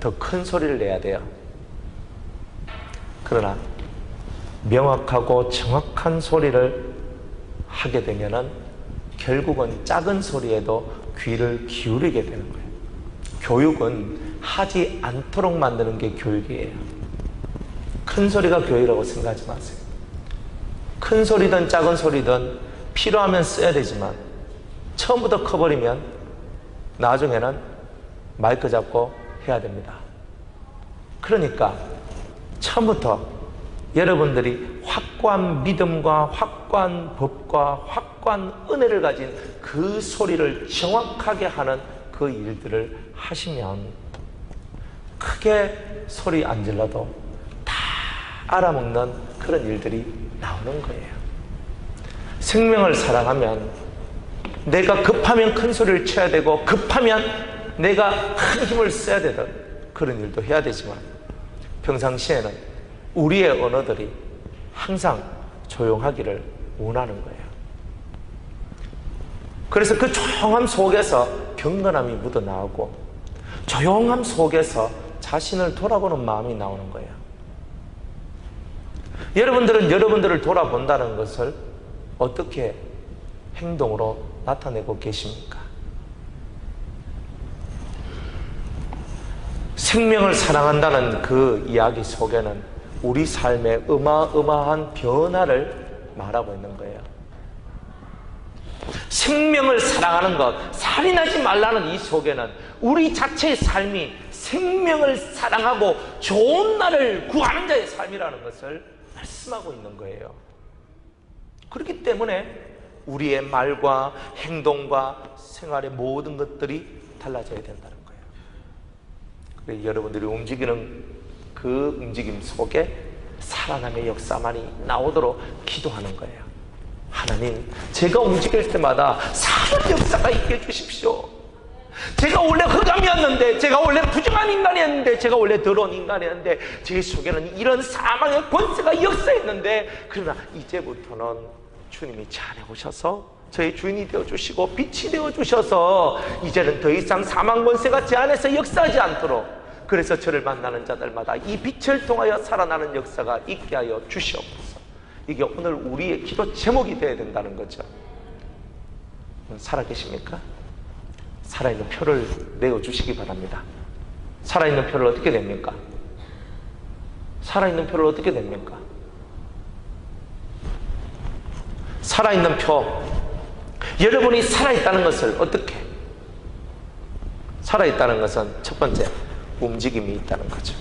더 큰 소리를 내야 돼요. 그러나 명확하고 정확한 소리를 하게 되면은 결국은 작은 소리에도 귀를 기울이게 되는 거예요. 교육은 하지 않도록 만드는 게 교육이에요. 큰 소리가 교육이라고 생각하지 마세요. 큰 소리든 작은 소리든 필요하면 써야 되지만 처음부터 커버리면 나중에는 마이크 잡고 해야 됩니다. 그러니까 처음부터 여러분들이 확고한 믿음과 확고한 법과 확고한 은혜를 가진 그 소리를 정확하게 하는 그 일들을 하시면 크게 소리 안 질러도 다 알아먹는 그런 일들이 나오는 거예요. 생명을 사랑하면 내가 급하면 큰 소리를 쳐야 되고 급하면 내가 큰 힘을 써야 되던 그런 일도 해야 되지만 평상시에는 우리의 언어들이 항상 조용하기를 원하는 거예요. 그래서 그 조용함 속에서 경건함이 묻어나오고 조용함 속에서 자신을 돌아보는 마음이 나오는 거예요. 여러분들은 여러분들을 돌아본다는 것을 어떻게 행동으로 나타내고 계십니까? 생명을 사랑한다는 그 이야기 속에는 우리 삶의 어마어마한 변화를 말하고 있는 거예요. 생명을 사랑하는 것, 살인하지 말라는 이 속에는 우리 자체의 삶이 생명을 사랑하고 좋은 날을 구하는 자의 삶이라는 것을 말씀하고 있는 거예요. 그렇기 때문에 우리의 말과 행동과 생활의 모든 것들이 달라져야 된다는 거예요. 그래서 여러분들이 움직이는 그 움직임 속에 살아남의 역사만이 나오도록 기도하는 거예요. 하나님, 제가 움직일 때마다 사는 역사가 있게 해주십시오. 제가 원래 흑암이었는데, 제가 원래 부정한 인간이었는데, 제가 원래 더러운 인간이었는데 제 속에는 이런 사망의 권세가 역사했는데, 그러나 이제부터는 주님이 제 안에 오셔서 저의 주인이 되어주시고 빛이 되어주셔서 이제는 더 이상 사망 권세가 제 안에서 역사하지 않도록, 그래서 저를 만나는 자들마다 이 빛을 통하여 살아나는 역사가 있게 하여 주시옵소서. 이게 오늘 우리의 기도 제목이 되어야 된다는 거죠. 살아계십니까? 살아있는 표를 내어주시기 바랍니다. 살아있는 표를 어떻게 됩니까? 살아있는 표를 어떻게 됩니까? 살아있는 표, 여러분이 살아있다는 것을 어떻게? 살아있다는 것은 첫 번째, 움직임이 있다는 거죠.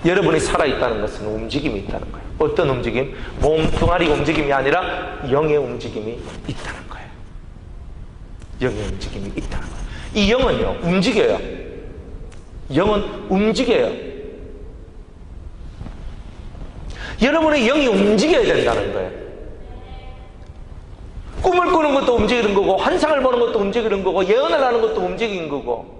여러분이 살아있다는 것은 움직임이 있다는 거예요. 어떤 움직임? 몸뚱아리 움직임이 아니라 영의 움직임이 있다는 거예요. 영의 움직임이 있다는 거예요. 이 영은요, 움직여요. 영은 움직여요. 여러분의 영이 움직여야 된다는 거예요. 꿈을 꾸는 것도 움직이는 거고, 환상을 보는 것도 움직이는 거고, 예언을 하는 것도 움직이는 거고,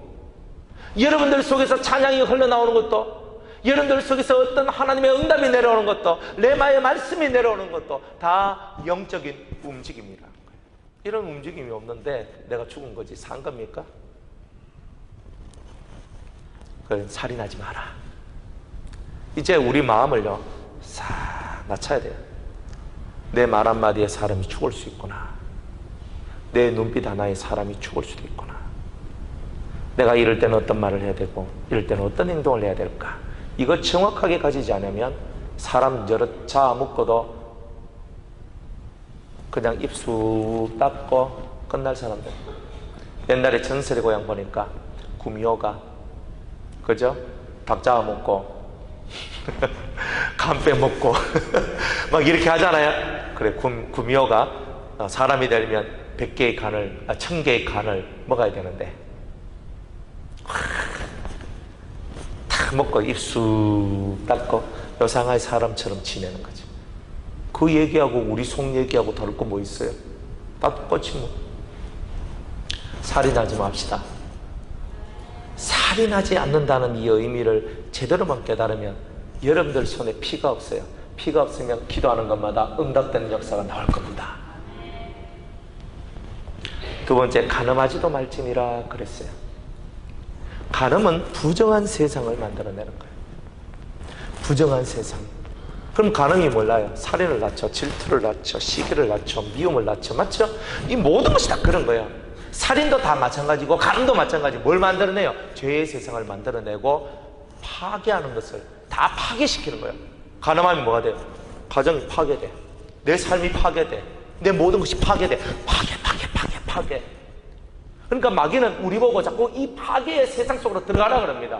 여러분들 속에서 찬양이 흘러나오는 것도, 여러분들 속에서 어떤 하나님의 응답이 내려오는 것도, 레마의 말씀이 내려오는 것도 다 영적인 움직임이라는 거예요. 이런 움직임이 없는데 내가 죽은 거지 산 겁니까? 그건 살인하지 마라. 이제 우리 마음을요 싹 낮춰야 돼요. 내 말 한마디에 사람이 죽을 수 있구나. 내 눈빛 하나에 사람이 죽을 수도 있구나. 내가 이럴 때는 어떤 말을 해야 되고 이럴 때는 어떤 행동을 해야 될까. 이거 정확하게 가지지 않으면 사람 여러 자 묶어도 그냥 입수 닦고 끝날 사람들. 옛날에 전설의 고향 보니까 구미호가 그죠? 닭 잡아먹고 간 빼먹고 막 이렇게 하잖아요. 그래, 구미호가 사람이 되려면 100개의 간을 1000개의 간을 먹어야 되는데 다 먹고 입수 닦고 요상하게 사람처럼 지내는 거죠. 그 얘기하고 우리 속 얘기하고 다를 거 뭐 있어요? 다 똑같이 뭐. 살인하지 맙시다. 살인하지 않는다는 이 의미를 제대로만 깨달으면 여러분들 손에 피가 없어요. 피가 없으면 기도하는 것마다 응답되는 역사가 나올 겁니다. 두 번째, 간음하지도 말지니라 그랬어요. 간음은 부정한 세상을 만들어내는 거예요. 부정한 세상. 그럼 간음이 몰라요. 살인을 낳죠, 질투를 낳죠, 시기를 낳죠, 미움을 낳죠. 맞죠? 이 모든 것이 다 그런 거예요. 살인도 다 마찬가지고 간음도 마찬가지. 뭘 만들어내요? 죄의 세상을 만들어내고 파괴하는 것을 다 파괴시키는 거예요. 간음하면 뭐가 돼요? 가정이 파괴돼. 내 삶이 파괴돼. 내 모든 것이 파괴돼. 파괴. 그러니까 마귀는 우리 보고 자꾸 이 파괴의 세상 속으로 들어가라 그럽니다.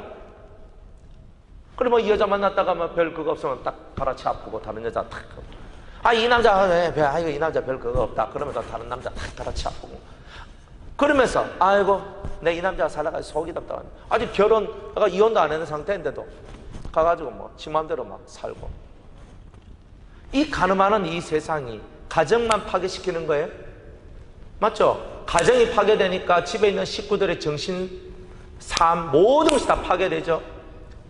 그러면 이 여자 만났다가 뭐 별 그거 없으면 딱 갈아치 아프고 다른 여자 탁. 이 남자 왜? 이 남자 별 그거 없다. 그러면서 다른 남자 탁 갈아치 아프고. 그러면서 아이고 내 이 남자가 살아가지고 속이 답답하네. 아직 이혼도 안 했는 상태인데도 가가지고 뭐 지 맘대로 막 살고. 이 가늠하는 이 세상이 가정만 파괴시키는 거예요? 맞죠? 가정이 파괴되니까 집에 있는 식구들의 정신, 삶 모든 것이 다 파괴되죠.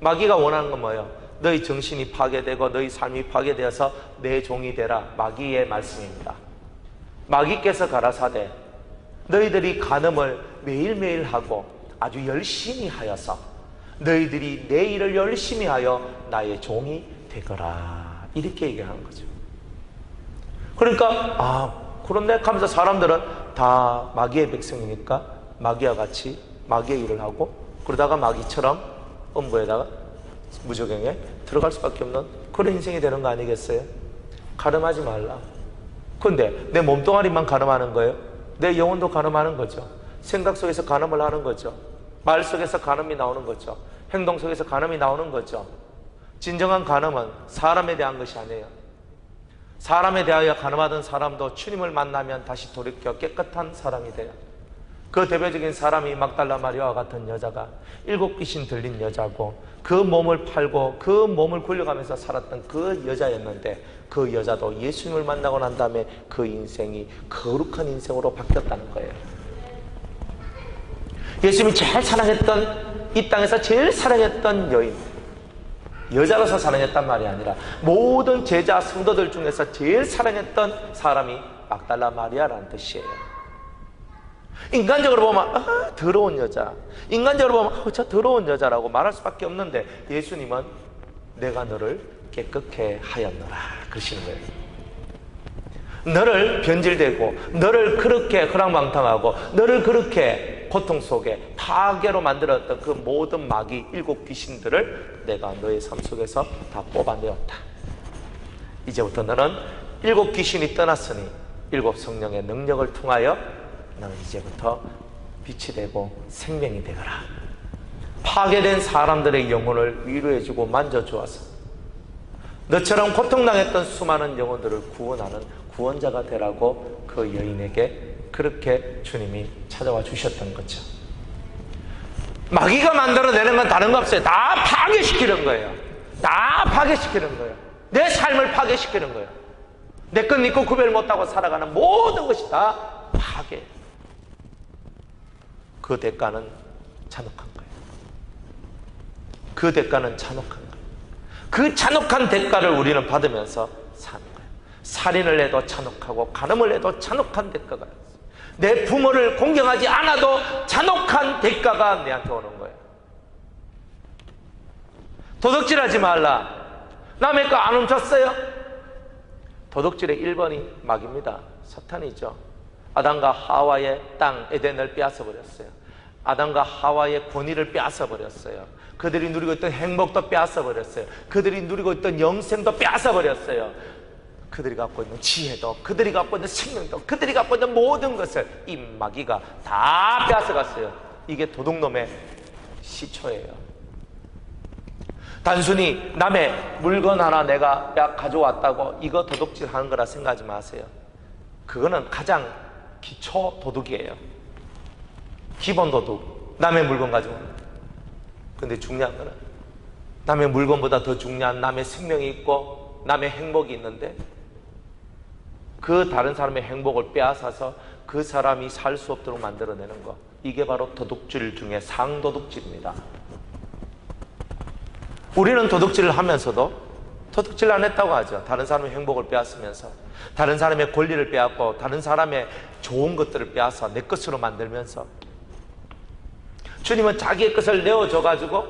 마귀가 원하는 건 뭐예요? 너희 정신이 파괴되고 너희 삶이 파괴되어서 내 종이 되라. 마귀의 말씀입니다. 마귀께서 가라사대 너희들이 간음을 매일매일 하고 아주 열심히 하여서 너희들이 내 일을 열심히 하여 나의 종이 되거라. 이렇게 얘기하는 거죠. 그러니까 그런데 하면서 사람들은 다 마귀의 백성이니까 마귀와 같이 마귀의 일을 하고 그러다가 마귀처럼 음부에다가 무저갱에 들어갈 수밖에 없는 그런 인생이 되는 거 아니겠어요? 간음하지 말라. 근데 내 몸뚱아리만 간음하는 거예요? 내 영혼도 간음하는 거죠. 생각 속에서 간음을 하는 거죠. 말 속에서 간음이 나오는 거죠. 행동 속에서 간음이 나오는 거죠. 진정한 간음은 사람에 대한 것이 아니에요. 사람에 대하여 간음하던 사람도 주님을 만나면 다시 돌이켜 깨끗한 사람이 돼요. 그 대표적인 사람이 막달라 마리아와 같은 여자가 7 귀신 들린 여자고 그 몸을 팔고 그 몸을 굴려가면서 살았던 그 여자였는데 그 여자도 예수님을 만나고 난 다음에 그 인생이 거룩한 인생으로 바뀌었다는 거예요. 예수님이 제일 사랑했던, 이 땅에서 제일 사랑했던 여인, 여자로서 사랑했단 말이 아니라 모든 제자 성도들 중에서 제일 사랑했던 사람이 막달라 마리아라는 뜻이에요. 인간적으로 보면 더러운 여자, 인간적으로 보면 저 더러운 여자라고 말할 수밖에 없는데 예수님은 내가 너를 깨끗게 하였노라 그러시는 거예요. 너를 변질되고 너를 그렇게 허랑방탕하고 너를 그렇게 고통 속에 파괴로 만들었던 그 모든 마귀 7 귀신들을 내가 너의 삶 속에서 다 뽑아내었다. 이제부터 너는 7 귀신이 떠났으니 7 성령의 능력을 통하여 너는 이제부터 빛이 되고 생명이 되거라. 파괴된 사람들의 영혼을 위로해주고 만져주어서 너처럼 고통당했던 수많은 영혼들을 구원하는 구원자가 되라고 그 여인에게 그렇게 주님이 찾아와 주셨던 거죠. 마귀가 만들어내는 건 다른 거 없어요. 다 파괴시키는 거예요. 다 파괴시키는 거예요. 내 삶을 파괴시키는 거예요. 내 것, 네 것 구별 못하고 살아가는 모든 것이 다 파괴. 그 대가는 잔혹한 거예요. 그 대가는 잔혹한 거예요. 그 잔혹한 대가를 우리는 받으면서 사는 거예요. 살인을 해도 잔혹하고 간음을 해도 잔혹한 대가가 있어요. 내 부모를 공경하지 않아도 잔혹한 대가가 내한테 오는 거예요. 도둑질하지 말라. 남의 거 안 훔쳤어요? 도둑질의 1번이 마귀입니다. 사탄이죠. 아담과 하와의 땅 에덴을 빼앗아 버렸어요. 아담과 하와의 권위를 빼앗아 버렸어요. 그들이 누리고 있던 행복도 빼앗아 버렸어요. 그들이 누리고 있던 영생도 빼앗아 버렸어요. 그들이 갖고 있는 지혜도, 그들이 갖고 있는 생명도, 그들이 갖고 있는 모든 것을 이 마귀가 다 빼앗아 갔어요. 이게 도둑놈의 시초예요. 단순히 남의 물건 하나 내가 가져왔다고 이거 도둑질 하는 거라 생각하지 마세요. 그거는 가장 기초 도둑이에요. 기본 도둑. 남의 물건 가지고. 근데 중요한 거는 남의 물건보다 더 중요한 남의 생명이 있고 남의 행복이 있는데 그 다른 사람의 행복을 빼앗아서 그 사람이 살 수 없도록 만들어내는 거. 이게 바로 도둑질 중에 상도둑질입니다. 우리는 도둑질을 하면서도 도둑질 안 했다고 하죠. 다른 사람의 행복을 빼앗으면서, 다른 사람의 권리를 빼앗고, 다른 사람의 좋은 것들을 빼앗아 내 것으로 만들면서. 주님은 자기의 것을 내어줘가지고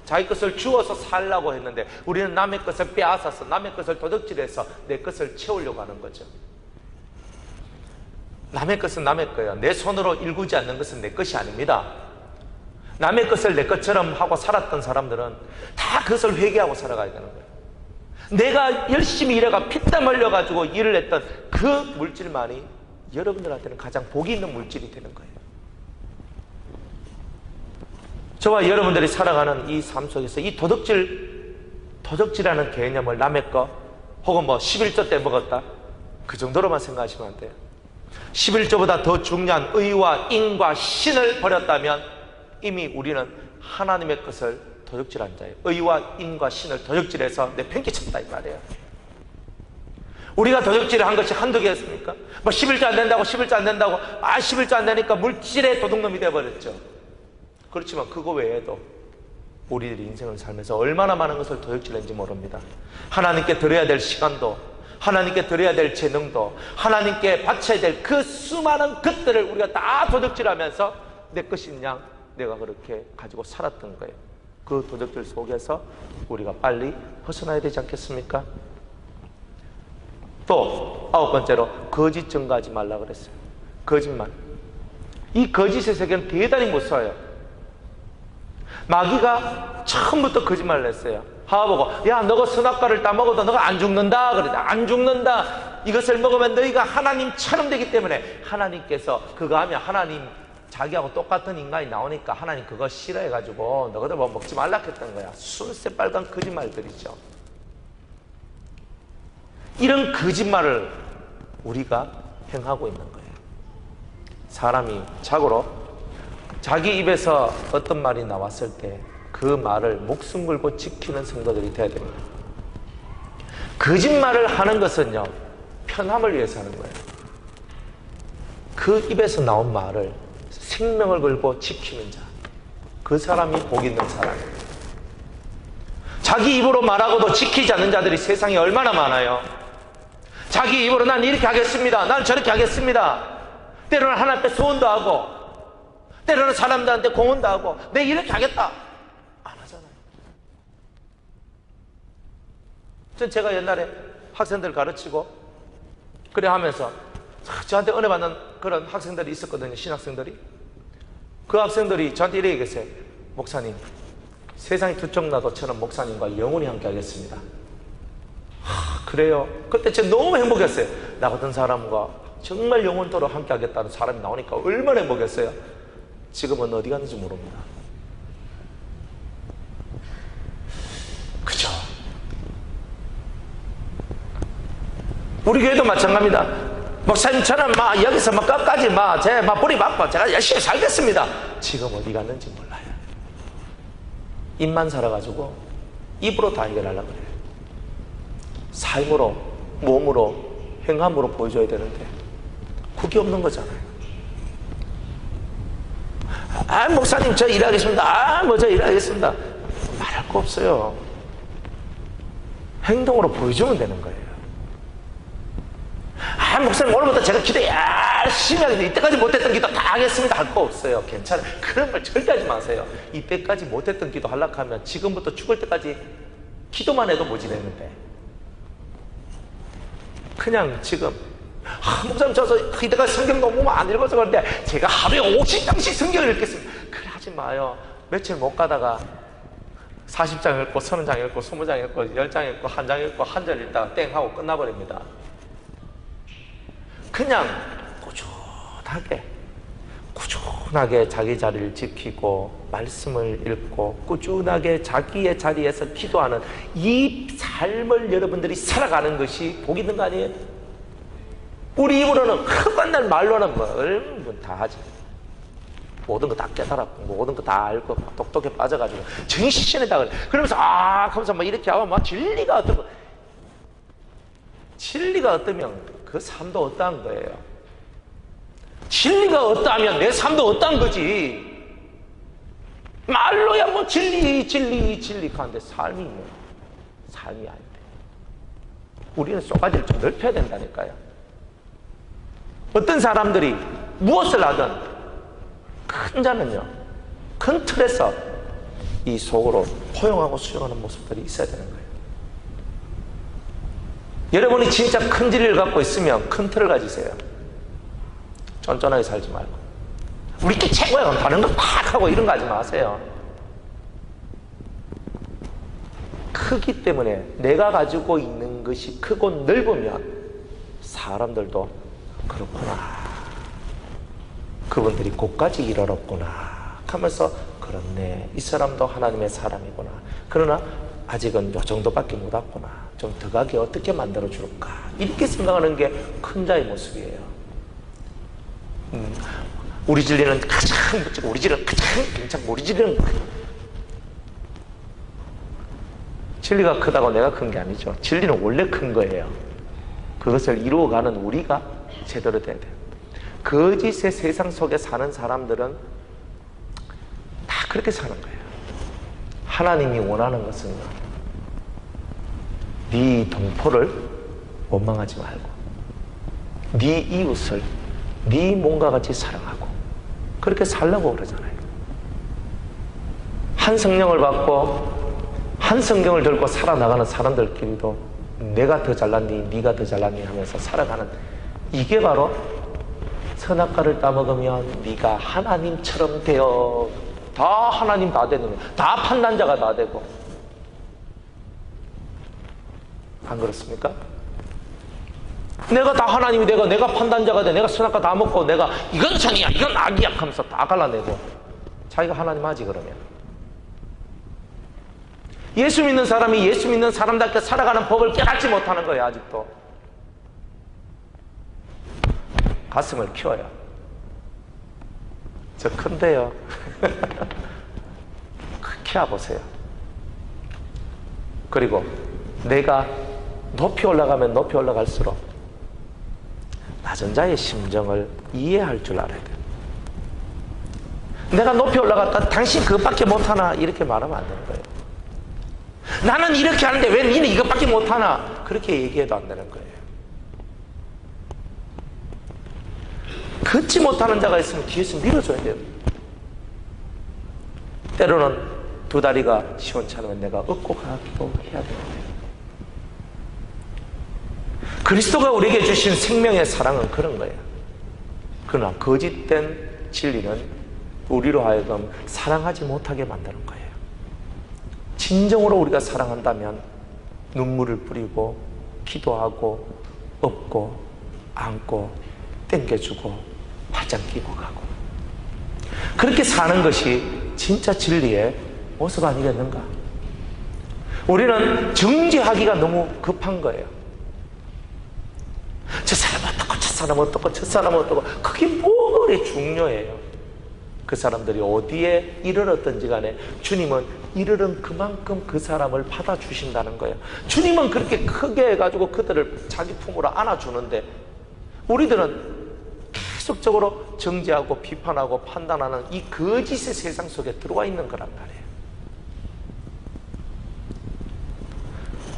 자기 것을 주어서 살라고 했는데 우리는 남의 것을 빼앗아서 남의 것을 도둑질해서 내 것을 채우려고 하는 거죠. 남의 것은 남의 거예요. 내 손으로 일구지 않는 것은 내 것이 아닙니다. 남의 것을 내 것처럼 하고 살았던 사람들은 다 그것을 회개하고 살아가야 되는 거예요. 내가 열심히 일해가 피땀 흘려가지고 일을 했던 그 물질만이 여러분들한테는 가장 복이 있는 물질이 되는 거예요. 저와 여러분들이 살아가는 이 삶 속에서 이 도둑질이라는 개념을 남의 거 혹은 11조 때 먹었다 그 정도로만 생각하시면 안 돼요. 11조보다 더 중요한 의와 인과 신을 버렸다면 이미 우리는 하나님의 것을 도둑질한 자예요. 의와 인과 신을 도둑질해서 내팽개쳤다 이 말이에요. 우리가 도둑질을 한 것이 한두 개였습니까? 11조 안 된다고 11조 안 된다고 11조 안 되니까 물질의 도둑놈이 되어버렸죠. 그렇지만 그거 외에도 우리들이 인생을 살면서 얼마나 많은 것을 도둑질했는지 모릅니다. 하나님께 드려야 될 시간도, 하나님께 드려야 될 재능도, 하나님께 바쳐야 될 그 수많은 것들을 우리가 다 도둑질하면서 내 것인 양 내가 그렇게 가지고 살았던 거예요. 그 도둑질 속에서 우리가 빨리 벗어나야 되지 않겠습니까? 또 9번째로 거짓 증거하지 말라 그랬어요. 거짓말. 이 거짓의 세계는 대단히 무서워요. 마귀가 처음부터 거짓말을 했어요. 하와 보고 야 너가 선악과를 따먹어도 너가 안 죽는다 그러다. 안 죽는다. 이것을 먹으면 너희가 하나님처럼 되기 때문에 하나님께서 그거 하면 하나님 자기하고 똑같은 인간이 나오니까 하나님 그거 싫어해가지고 너희들 뭐 먹지 말라 했던 거야. 순새 빨간 거짓말들이죠. 이런 거짓말을 우리가 행하고 있는 거예요. 사람이 자고로 자기 입에서 어떤 말이 나왔을 때 그 말을 목숨 걸고 지키는 성도들이 되어야 됩니다. 거짓말을 하는 것은요 편함을 위해서 하는 거예요. 그 입에서 나온 말을 생명을 걸고 지키는 자, 그 사람이 복 있는 사람이에요. 자기 입으로 말하고도 지키지 않는 자들이 세상에 얼마나 많아요. 자기 입으로 난 이렇게 하겠습니다, 난 저렇게 하겠습니다. 때로는 하나님 앞에 소원도 하고 때로는 사람들한테 공헌도 하고 내 이렇게 하겠다 안 하잖아요. 제가 옛날에 학생들 가르치고 그래 하면서 저한테 은혜 받는 그런 학생들이 있었거든요. 신학생들이. 그 학생들이 저한테 이렇게 얘기했어요. 목사님, 세상이 두쪽나도 저는 목사님과 영원히 함께 하겠습니다. 그래요? 그때 제가 너무 행복했어요. 나 같은 사람과 정말 영원토록 함께 하겠다는 사람이 나오니까 얼마나 행복했어요. 지금은 어디 갔는지 모릅니다. 그죠? 우리 교회도 마찬가지입니다. 목사님 저는 여기서 끝까지 제 뿌리 박고 제가 열심히 살겠습니다. 지금 어디 갔는지 몰라요. 입만 살아가지고 입으로 다 해결하려고 그래요. 삶으로, 몸으로, 행함으로 보여줘야 되는데 그게 없는 거잖아요. 목사님 저 일하겠습니다. 저 일하겠습니다. 말할 거 없어요. 행동으로 보여주면 되는 거예요. 목사님 오늘부터 제가 기도 열심히 하겠습니다. 이때까지 못했던 기도 다 하겠습니다. 할 거 없어요. 괜찮아요. 그런 걸 절대 하지 마세요. 이때까지 못했던 기도 하려고 하면 지금부터 죽을 때까지 기도만 해도 모자라는데, 그냥 지금 목사님 저 이때까지 성경 너무 안 읽어서 그런데 제가 하루에 50장씩 성경을 읽겠습니다. 그래 하지 마요. 며칠 못 가다가 40장 읽고 30장 읽고 20장 읽고 10장 읽고 1장 읽고 한 절 읽다가 땡 하고 끝나버립니다. 그냥 꾸준하게 자기 자리를 지키고 말씀을 읽고 꾸준하게 자기의 자리에서 기도하는 이 삶을 여러분들이 살아가는 것이 복 있는 거 아니에요? 우리 입으로는 흑반날 말로는 뭐 다 하지. 모든 거 다 깨달았고 모든 거 다 알고 똑똑해 빠져가지고 정신이다 그래. 그러면서 하면서 막 이렇게 하면 막 진리가 어떠면 그 삶도 어떠한 거예요. 진리가 어떠하면 내 삶도 어떠한 거지. 말로야 뭐 진리 하는데 삶이 아닌데. 우리는 쏘가지를 좀 넓혀야 된다니까요. 어떤 사람들이 무엇을 하든 큰 자는요, 큰 틀에서 이 속으로 포용하고 수용하는 모습들이 있어야 되는 거예요. 여러분이 진짜 큰 진리를 갖고 있으면 큰 틀을 가지세요. 쫀쫀하게 살지 말고 우리 게 최고야 그럼 다른 거 팍 하고 이런 거 하지 마세요. 크기 때문에 내가 가지고 있는 것이 크고 넓으면 사람들도 그렇구나, 그분들이 곳까지 이르렀구나 하면서 그렇네, 이 사람도 하나님의 사람이구나, 그러나 아직은 요 정도밖에 못 왔구나, 좀 더 가게 어떻게 만들어 줄까, 이렇게 생각하는 게 큰 자의 모습이에요. 우리 진리는 가장 멋지고 우리 진리는 가장 괜찮고 우리 진리는 진리가 크다고 내가 큰 게 아니죠. 진리는 원래 큰 거예요. 그것을 이루어가는 우리가 제대로 돼야 돼요. 거짓의 세상 속에 사는 사람들은 다 그렇게 사는 거예요. 하나님이 원하는 것은 네 동포를 원망하지 말고 네 이웃을 네 몸과 같이 사랑하고 그렇게 살라고 그러잖아요. 한 성령을 받고 한 성경을 들고 살아나가는 사람들끼리도 내가 더 잘났니 네가 더 잘났니 하면서 살아가는, 이게 바로 선악과를 따먹으면 네가 하나님처럼 되어, 다 하나님 다 되는 거예요. 다 판단자가 다 되고. 안 그렇습니까? 내가 다 하나님이 되고 내가 판단자가 돼, 내가 선악과 다 먹고 내가 이건 선이야 이건 악이야 하면서 다 갈라내고 자기가 하나님 하지. 그러면 예수 믿는 사람이 예수 믿는 사람답게 살아가는 법을 깨닫지 못하는 거예요. 아직도 가슴을 키워요. 저 큰데요. 키워보세요. 그리고 내가 높이 올라가면 높이 올라갈수록 낮은 자의 심정을 이해할 줄 알아야 돼요. 내가 높이 올라갔다 당신 그것밖에 못하나 이렇게 말하면 안 되는 거예요. 나는 이렇게 하는데 왜 니는 이것밖에 못하나 그렇게 얘기해도 안 되는 거예요. 걷지 못하는 자가 있으면 뒤에서 밀어줘야 돼요. 때로는 두 다리가 시원찮으면 내가 업고 가기도 해야 돼요. 그리스도가 우리에게 주신 생명의 사랑은 그런 거예요. 그러나 거짓된 진리는 우리로 하여금 사랑하지 못하게 만드는 거예요. 진정으로 우리가 사랑한다면 눈물을 뿌리고 기도하고 업고 안고 땡겨주고 화장 끼고 가고 그렇게 사는 것이 진짜 진리의 모습 아니겠는가? 우리는 정죄하기가 너무 급한 거예요. 저 사람 어떻고 저 사람 어떻고 저 사람 어떻고 그게 뭐가 그리 중요해요. 그 사람들이 어디에 이르렀든지 간에 주님은 이르른 그만큼 그 사람을 받아주신다는 거예요. 주님은 그렇게 크게 해가지고 그들을 자기 품으로 안아주는데 우리들은 계속적으로 정죄하고 비판하고 판단하는 이 거짓의 세상 속에 들어와 있는 거란 말이에요.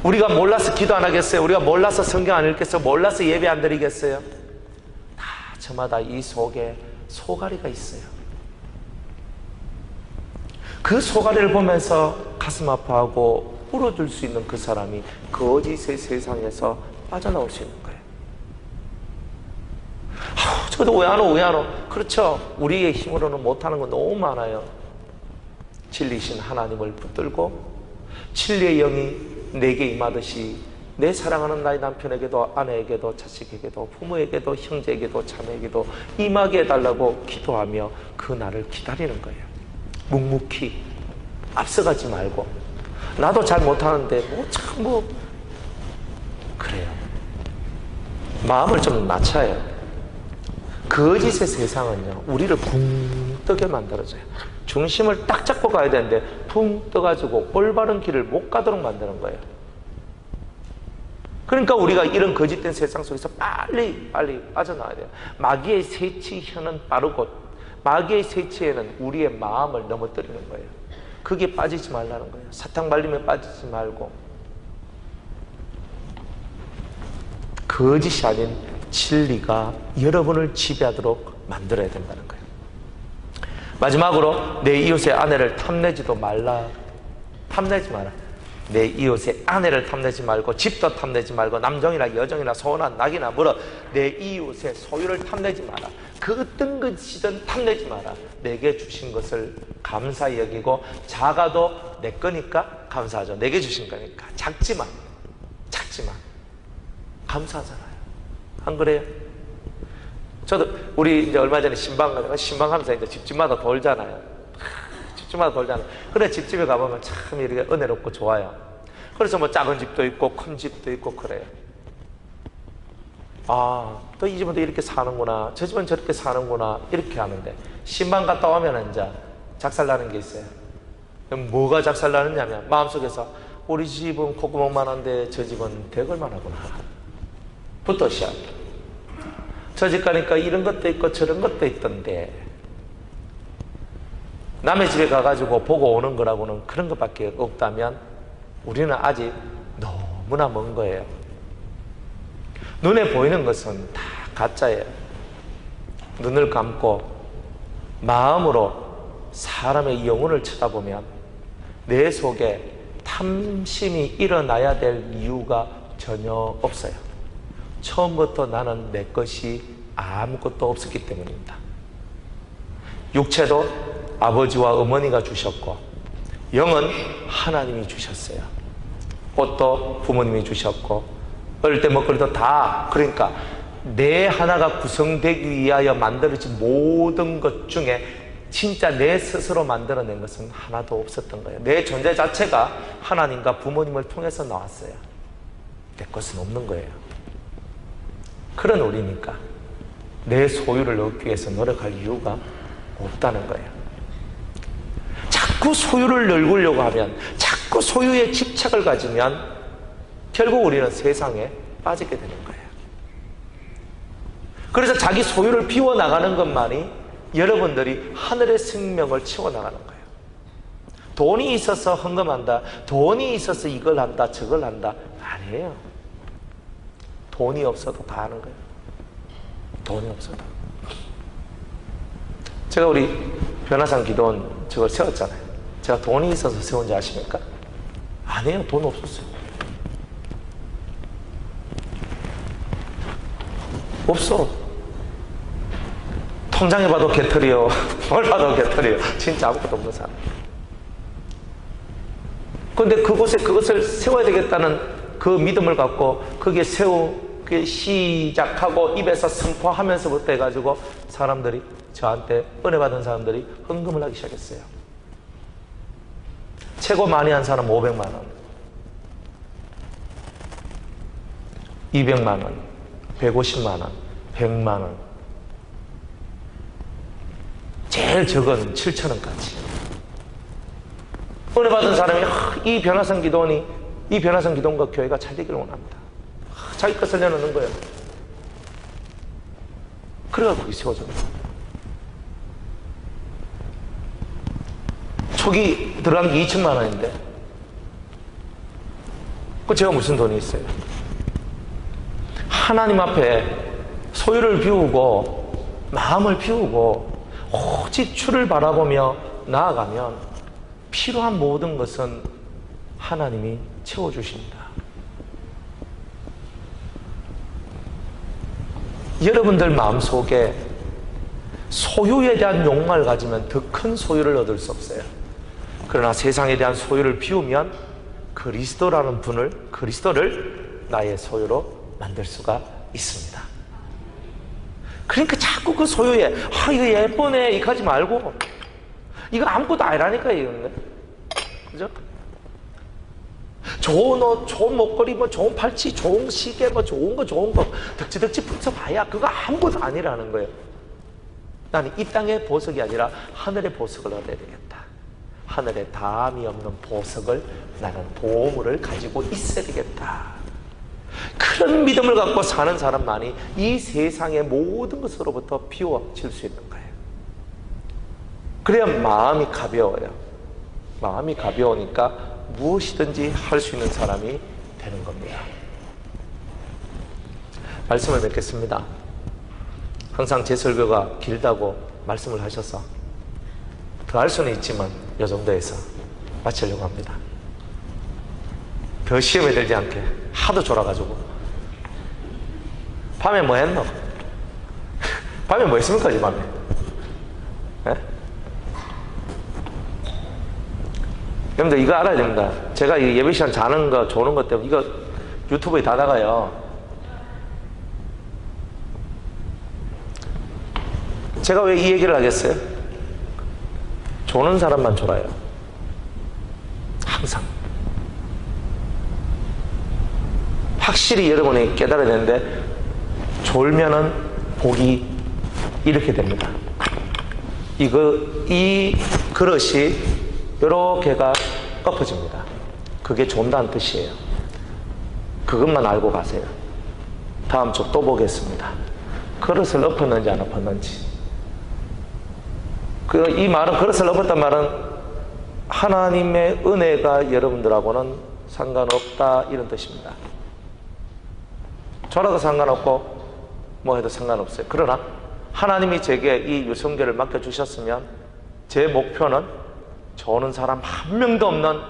우리가 몰라서 기도 안 하겠어요? 우리가 몰라서 성경 안 읽겠어요? 몰라서 예배 안 드리겠어요? 다 저마다 이 속에 소가리가 있어요. 그 소가리를 보면서 가슴 아파하고 울어줄 수 있는 그 사람이 거짓의 세상에서 빠져나올 수 있는 거예요. 저도 왜 안 오? 왜 안 오? 그렇죠. 우리의 힘으로는 못하는 건 너무 많아요. 진리신 하나님을 붙들고 진리의 영이 내게 임하듯이 내 사랑하는 나의 남편에게도 아내에게도 자식에게도 부모에게도 형제에게도 자매에게도 임하게 해달라고 기도하며 그 날을 기다리는 거예요. 묵묵히 앞서가지 말고 나도 잘 못하는데 그래요. 마음을 좀 낮춰요. 거짓의 세상은요 우리를 붕 뜨게 만들어줘요. 중심을 딱 잡고 가야 되는데 붕 떠가지고 올바른 길을 못 가도록 만드는 거예요. 그러니까 우리가 이런 거짓된 세상 속에서 빨리 빠져나와야 돼요. 마귀의 세치혀는 빠르고 마귀의 세치에는 우리의 마음을 넘어뜨리는 거예요. 그게 빠지지 말라는 거예요. 사탕 발림에 빠지지 말고 거짓이 아닌 진리가 여러분을 지배하도록 만들어야 된다는 거예요. 마지막으로 내 이웃의 아내를 탐내지도 말라. 탐내지 마라. 내 이웃의 아내를 탐내지 말고 집도 탐내지 말고 남종이나 여종이나 소나 낙이나 물어 내 이웃의 소유를 탐내지 마라. 그 어떤 것이든 탐내지 마라. 내게 주신 것을 감사히 여기고 작아도 내 거니까 감사하죠. 내게 주신 거니까 작지만 감사하잖아요. 안 그래요? 저도 우리 이제 얼마 전에 신방하면서 이제 집집마다 돌잖아요. 집집마다 돌잖아요. 그래 집집에 가보면 참 이렇게 은혜롭고 좋아요. 그래서 뭐 작은 집도 있고 큰 집도 있고 그래요. 아, 또 이 집은 또 이렇게 사는구나. 저 집은 저렇게 사는구나. 이렇게 하는데 신방 갔다 오면 이제 작살나는 게 있어요. 뭐가 작살나느냐면 마음속에서 우리 집은 콧구멍만한데 저 집은 대걸만하구나. 부터 시작해요. 저 집 가니까 이런 것도 있고 저런 것도 있던데 남의 집에 가가지고 보고 오는 거라고는 그런 것밖에 없다면 우리는 아직 너무나 먼 거예요. 눈에 보이는 것은 다 가짜예요. 눈을 감고 마음으로 사람의 영혼을 쳐다보면 내 속에 탐심이 일어나야 될 이유가 전혀 없어요. 처음부터 나는 내 것이 아무것도 없었기 때문입니다. 육체도 아버지와 어머니가 주셨고 영은 하나님이 주셨어요. 옷도 부모님이 주셨고 어릴 때 먹거리도 다 그러니까 내 하나가 구성되기 위하여 만들어진 모든 것 중에 진짜 내 스스로 만들어낸 것은 하나도 없었던 거예요. 내 존재 자체가 하나님과 부모님을 통해서 나왔어요. 내 것은 없는 거예요. 그런 우리니까 내 소유를 얻기 위해서 노력할 이유가 없다는 거예요. 자꾸 소유를 넓으려고 하면 자꾸 소유에 집착을 가지면 결국 우리는 세상에 빠지게 되는 거예요. 그래서 자기 소유를 비워나가는 것만이 여러분들이 하늘의 생명을 채워나가는 거예요. 돈이 있어서 헌금한다, 돈이 있어서 이걸 한다 저걸 한다 아니에요. 돈이 없어도 다 하는 거예요. 돈이 없어도. 제가 우리 변화산 기도원 저걸 세웠잖아요. 제가 돈이 있어서 세운지 아십니까? 아니에요. 돈 없었어요. 없어. 통장에 봐도 개털이요. 뭘 봐도 개털이요. 진짜 아무것도 없는 사람. 그런데 그것을 세워야 되겠다는 그 믿음을 갖고 거기에 세우기 시작하고 입에서 선포하면서부터 해가지고 사람들이 저한테 은혜 받은 사람들이 헌금을 하기 시작했어요. 최고 많이 한 사람 500만 원, 200만 원, 150만 원, 100만 원, 제일 적은 7,000원까지. 은혜 받은 사람이 이 변화산 기도원이 이 변화산 기도원과 교회가 잘 되기를 원합니다. 자기 것을 내놓는 거예요. 그래가 거기 세워졌어요. 초기 들어간 게 2천만 원인데 제가 무슨 돈이 있어요? 하나님 앞에 소유를 비우고 마음을 비우고 오직 주를 바라보며 나아가면 필요한 모든 것은 하나님이 채워주십니다. 여러분들 마음속에 소유에 대한 욕망을 가지면 더 큰 소유를 얻을 수 없어요. 그러나 세상에 대한 소유를 비우면 그리스도라는 분을, 그리스도를 나의 소유로 만들 수가 있습니다. 그러니까 자꾸 그 소유에 이거 예쁘네 이거 하지 말고, 이거 아무것도 아니라니까 이거는. 그죠? 좋은 옷, 좋은 목걸이, 뭐 좋은 팔찌, 좋은 시계, 뭐 좋은 거 덕지덕지 붙여봐야 그거 아무것도 아니라는 거예요. 나는 이 땅의 보석이 아니라 하늘의 보석을 얻어야 되겠다. 하늘에 담이 없는 보석을, 나는 보물을 가지고 있어야 되겠다. 그런 믿음을 갖고 사는 사람만이 이 세상의 모든 것으로부터 비워질 수 있는 거예요. 그래야 마음이 가벼워요. 마음이 가벼우니까 무엇이든지 할 수 있는 사람이 되는 겁니다. 말씀을 맺겠습니다. 항상 제 설교가 길다고 말씀을 하셔서 더 할 수는 있지만 이 정도에서 마치려고 합니다. 더 시험에 들지 않게 하도 졸아가지고. 밤에 뭐 했노? 밤에 뭐 했습니까 이 밤에? 예? 여러분들 이거 알아야 됩니다. 제가 이 예배 시간 자는 거 조는 것 때문에 이거 유튜브에 다 나가요. 제가 왜 이 얘기를 하겠어요? 조는 사람만 졸아요. 항상. 확실히 여러분이 깨달아야 되는데, 졸면은 복이 이렇게 됩니다. 이 그릇이 이렇게가 엎어집니다. 그게 존다는 뜻이에요. 그것만 알고 가세요. 다음 주 또 보겠습니다. 그릇을 엎었는지 안 엎었는지. 이 말은, 그릇을 엎었단 말은 하나님의 은혜가 여러분들하고는 상관없다 이런 뜻입니다. 저라도 상관없고 뭐 해도 상관없어요. 그러나 하나님이 제게 이 유성교를 맡겨주셨으면 제 목표는 저는 사람 한 명도 없는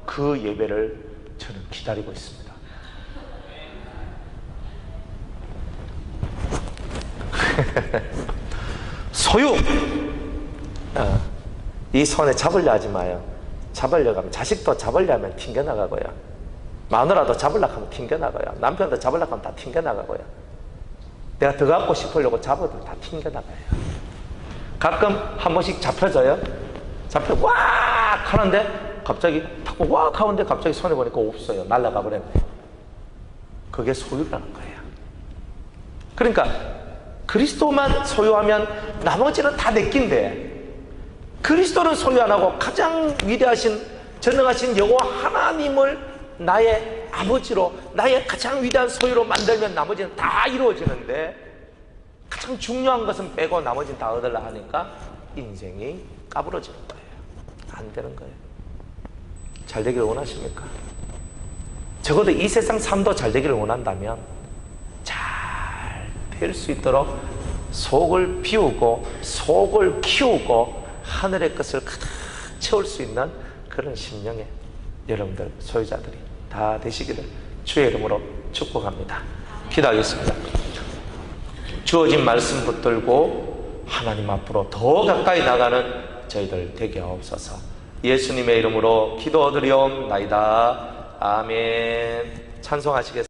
그 예배를 저는 기다리고 있습니다. 소유! 이 손에 잡으려 하지 마요. 잡으려고 하면, 자식도 잡으려 하면 튕겨나가고요. 마누라도 잡으려고 하면 튕겨나가요. 남편도 잡으려고 하면 다 튕겨나가고요. 내가 더 갖고 싶으려고 잡아도 다 튕겨나가요. 가끔 한 번씩 잡혀져요. 잡혀 왁 하는데 갑자기 탁 왁 하는데 갑자기 손에 보니까 없어요. 날아가 버렸네. 그게 소유라는 거예요. 그러니까 그리스도만 소유하면 나머지는 다 내 낀데, 그리스도를 소유 안 하고 가장 위대하신 전능하신 여호와 하나님을 나의 아버지로, 나의 가장 위대한 소유로 만들면 나머지는 다 이루어지는데, 가장 중요한 것은 빼고 나머지는 다 얻으려 하니까 인생이 까부러지는 거예요. 안 되는 거예요. 잘 되기를 원하십니까? 적어도 이 세상 삶도 잘 되기를 원한다면 잘 될 수 있도록 속을 비우고 속을 키우고 하늘의 것을 가득 채울 수 있는 그런 심령의 여러분들 소유자들이 다 되시기를 주의 이름으로 축복합니다. 기도하겠습니다. 주어진 말씀 붙들고 하나님 앞으로 더 가까이 나가는 저희들 되게 하옵소서. 예수님의 이름으로 기도드리옵나이다. 아멘. 찬송하시겠습니다.